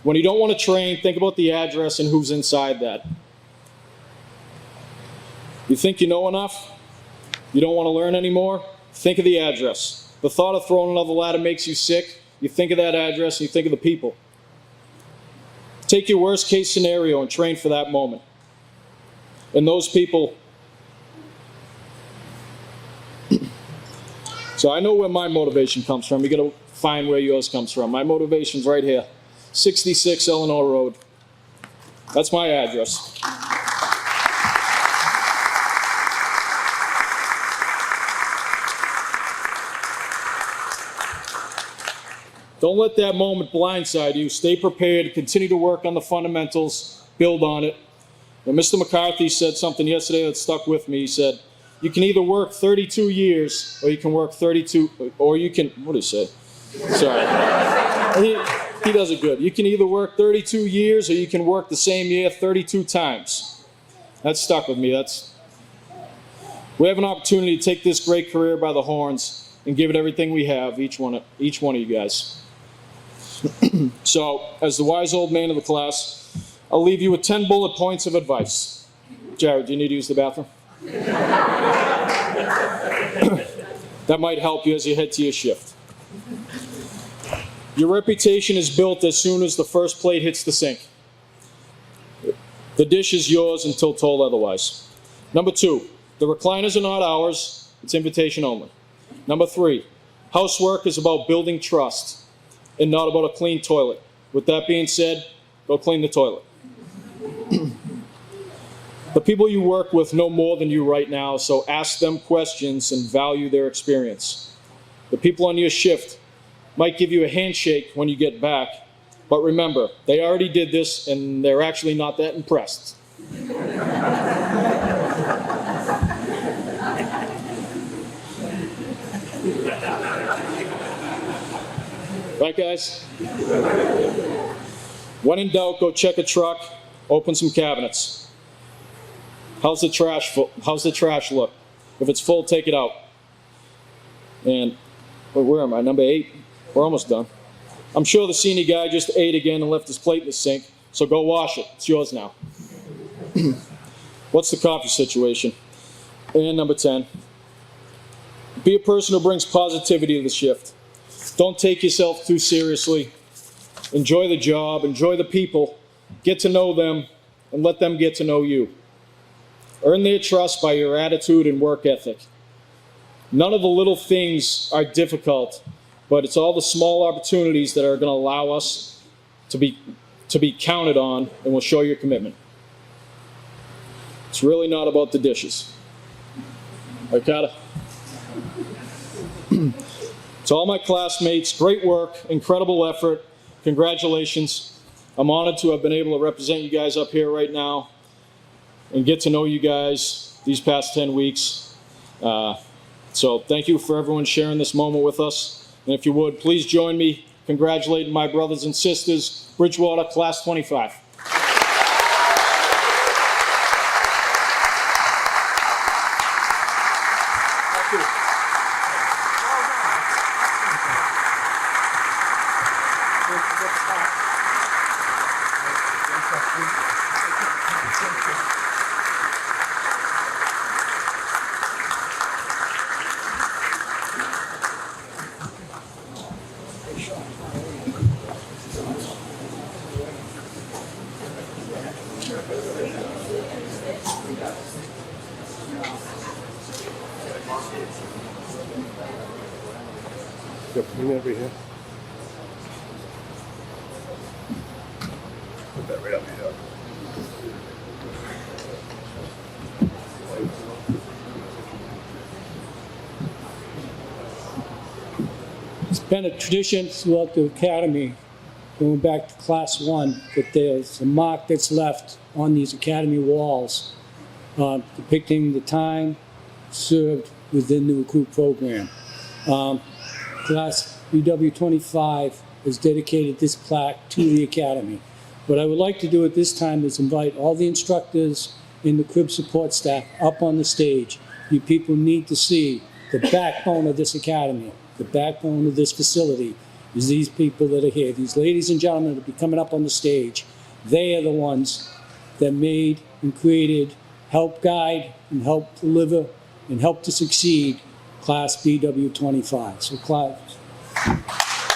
When you don't want to train, think about the address and who's inside that. You think you know enough? You don't want to learn anymore? Think of the address. The thought of throwing another ladder makes you sick. You think of that address and you think of the people. Take your worst case scenario and train for that moment. And those people. So I know where my motivation comes from. You got to find where yours comes from. My motivation's right here. 66 Eleanor Road. That's my address. Don't let that moment blindside you. Stay prepared. Continue to work on the fundamentals. Build on it. And Mr. McCarthy said something yesterday that stuck with me. He said, you can either work 32 years or you can work 32, or you can, what did he say? Sorry. He does it good. You can either work 32 years or you can work the same year 32 times. That stuck with me. We have an opportunity to take this great career by the horns and give it everything we have, each one of you guys. So, as the wise old man of the class, I'll leave you with 10 bullet points of advice. Jared, do you need to use the bathroom? That might help you as you head to your shift. Your reputation is built as soon as the first plate hits the sink. The dish is yours until told otherwise. Number 2, the recliners are not ours, it's invitation only. Number 3, housework is about building trust and not about a clean toilet. With that being said, go clean the toilet. The people you work with know more than you right now, so ask them questions and value their experience. The people on your shift might give you a handshake when you get back, but remember, they already did this and they're actually not that impressed. Right, guys? When in doubt, go check a truck, open some cabinets. How's the trash look? If it's full, take it out. And where am I? Number 8? We're almost done. I'm sure the senior guy just ate again and left his plate in the sink, so go wash it. It's yours now. What's the coffee situation? And number 10, be a person who brings positivity to the shift. Don't take yourself too seriously. Enjoy the job, enjoy the people, get to know them, and let them get to know you. Earn their trust by your attitude and work ethic. None of the little things are difficult, but it's all the small opportunities that are going to allow us to be counted on and will show your commitment. It's really not about the dishes. Right, Carter? To all my classmates, great work, incredible effort, congratulations. I'm honored to have been able to represent you guys up here right now and get to know you guys these past 10 weeks. So thank you for everyone sharing this moment with us. And if you would, please join me congratulating my brothers and sisters, Bridgewater Class 25. Bring that over here. Put that right up here. It's been a tradition throughout the academy, going back to class 1, that there's a mark that's left on these academy walls depicting the time served within the recruit program. Class BW25 has dedicated this plaque to the academy. What I would like to do at this time is invite all the instructors and the crib support staff up on the stage. You people need to see the backbone of this academy, the backbone of this facility is these people that are here. These ladies and gentlemen that will be coming up on the stage. They are the ones that made and created, helped guide and helped deliver and helped to succeed Class BW25. So class,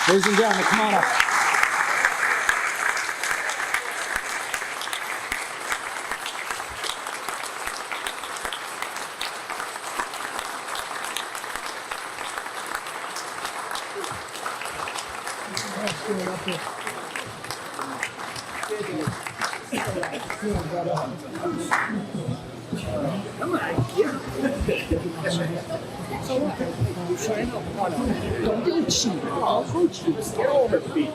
ladies and gentlemen, come on up. Come on, yeah. Don't be cheap. I'll coach you. Get over feet.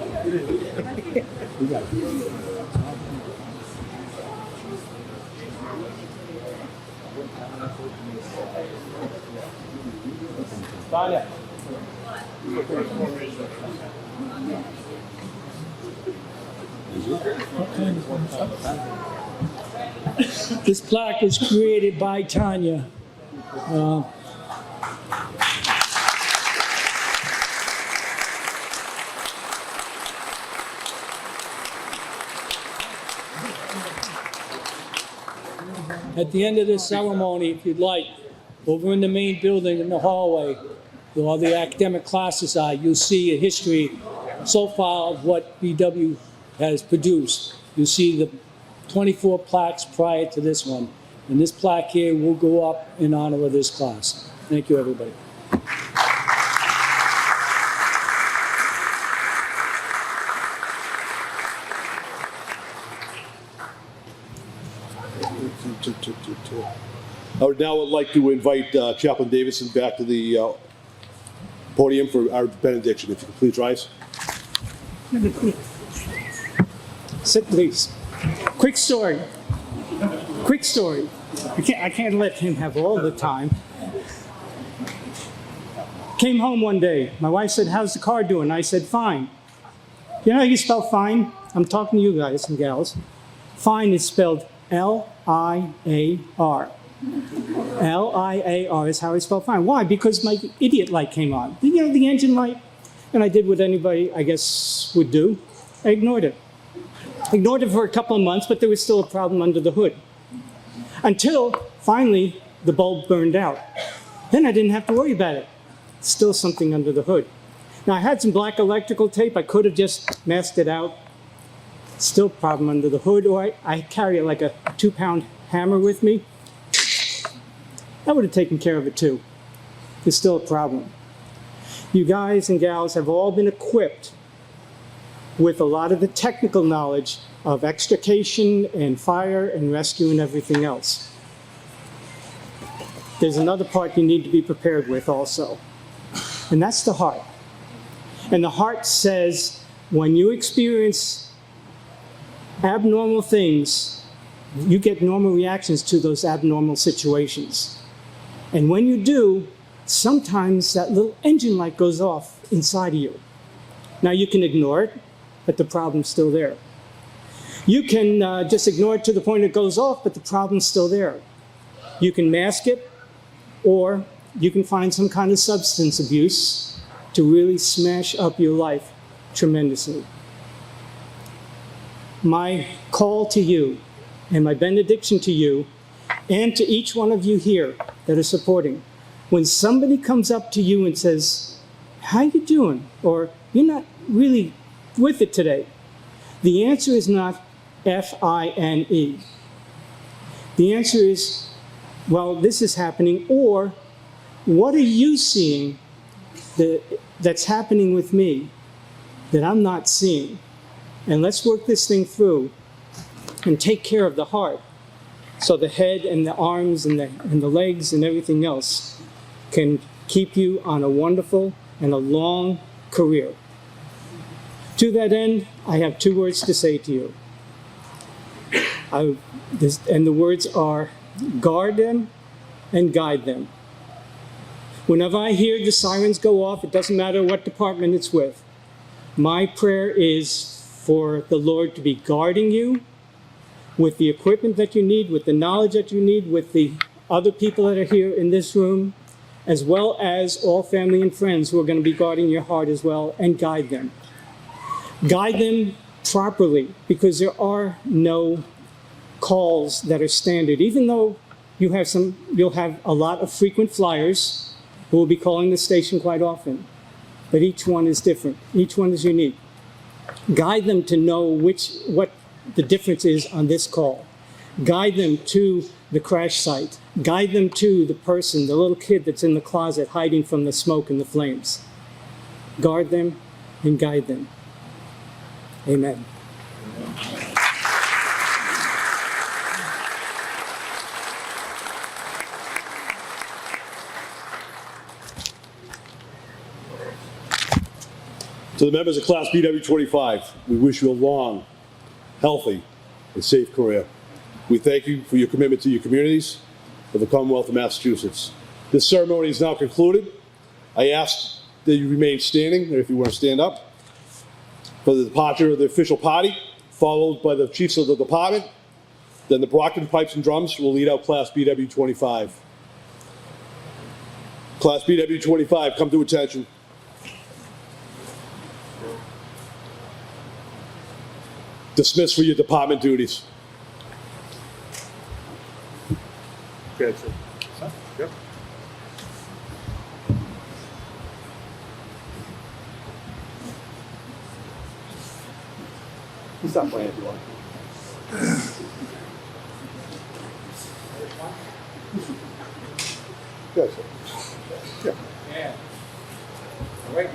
This plaque was created by Tanya. At the end of this ceremony, if you'd like, over in the main building in the hallway, where all the academic classes are, you'll see a history so far of what BW has produced. You'll see the 24 plaques prior to this one. And this plaque here will go up in honor of this class. Thank you, everybody. I would now like to invite Chaplain Davison back to the podium for our benediction, if you could please rise. Sit, please. Quick story. Quick story. I can't let him have all the time. Came home one day. My wife said, "How's the car doing?" I said, "Fine." You know how you spell fine? I'm talking to you guys and gals. Fine is spelled L-I-A-R. L-I-A-R is how I spell fine. Why? Because my idiot light came on. You know, the engine light? And I did what anybody, I guess, would do. I ignored it. Ignored it for a couple of months, but there was still a problem under the hood. Until, finally, the bulb burned out. Then I didn't have to worry about it. Still something under the hood. Now, I had some black electrical tape. I could have just masked it out. Still problem under the hood, or I carry like a 2-pound hammer with me. That would have taken care of it too. There's still a problem. You guys and gals have all been equipped with a lot of the technical knowledge of extrication and fire and rescue and everything else. There's another part you need to be prepared with also, and that's the heart. And the heart says, when you experience abnormal things, you get normal reactions to those abnormal situations. And when you do, sometimes that little engine light goes off inside of you. Now you can ignore it, but the problem's still there. You can just ignore it to the point it goes off, but the problem's still there. You can mask it, or you can find some kind of substance abuse to really smash up your life tremendously. My call to you and my benediction to you and to each one of you here that are supporting, when somebody comes up to you and says, "How you doing?" or "You're not really with it today," the answer is not F-I-N-E. The answer is, "Well, this is happening," or "What are you seeing that's happening with me that I'm not seeing? And let's work this thing through and take care of the heart, so the head and the arms and the legs and everything else can keep you on a wonderful and a long career." To that end, I have 2 words to say to you. And the words are, guard them and guide them. Whenever I hear the sirens go off, it doesn't matter what department it's with, my prayer is for the Lord to be guarding you with the equipment that you need, with the knowledge that you need, with the other people that are here in this room, as well as all family and friends who are going to be guarding your heart as well, and guide them. Guide them properly, because there are no calls that are standard. Even though you'll have a lot of frequent flyers who will be calling the station quite often, but each one is different. Each one is unique. Guide them to know what the difference is on this call. Guide them to the crash site. Guide them to the person, the little kid that's in the closet hiding from the smoke and the flames. Guard them and guide them. Amen. To the members of Class BW25, we wish you a long, healthy, and safe career. We thank you for your commitment to your communities of the Commonwealth of Massachusetts. This ceremony is now concluded. I ask that you remain standing, or if you want to stand up, for the departure of the official party, followed by the chiefs of the department. Then the Brockton Pipes and Drums will lead out Class BW25. Class BW25, come to attention. Dismissed for your department duties. Okay, sir. Yep. Stop playing if you want. Good, sir. Yeah. Yeah. All right.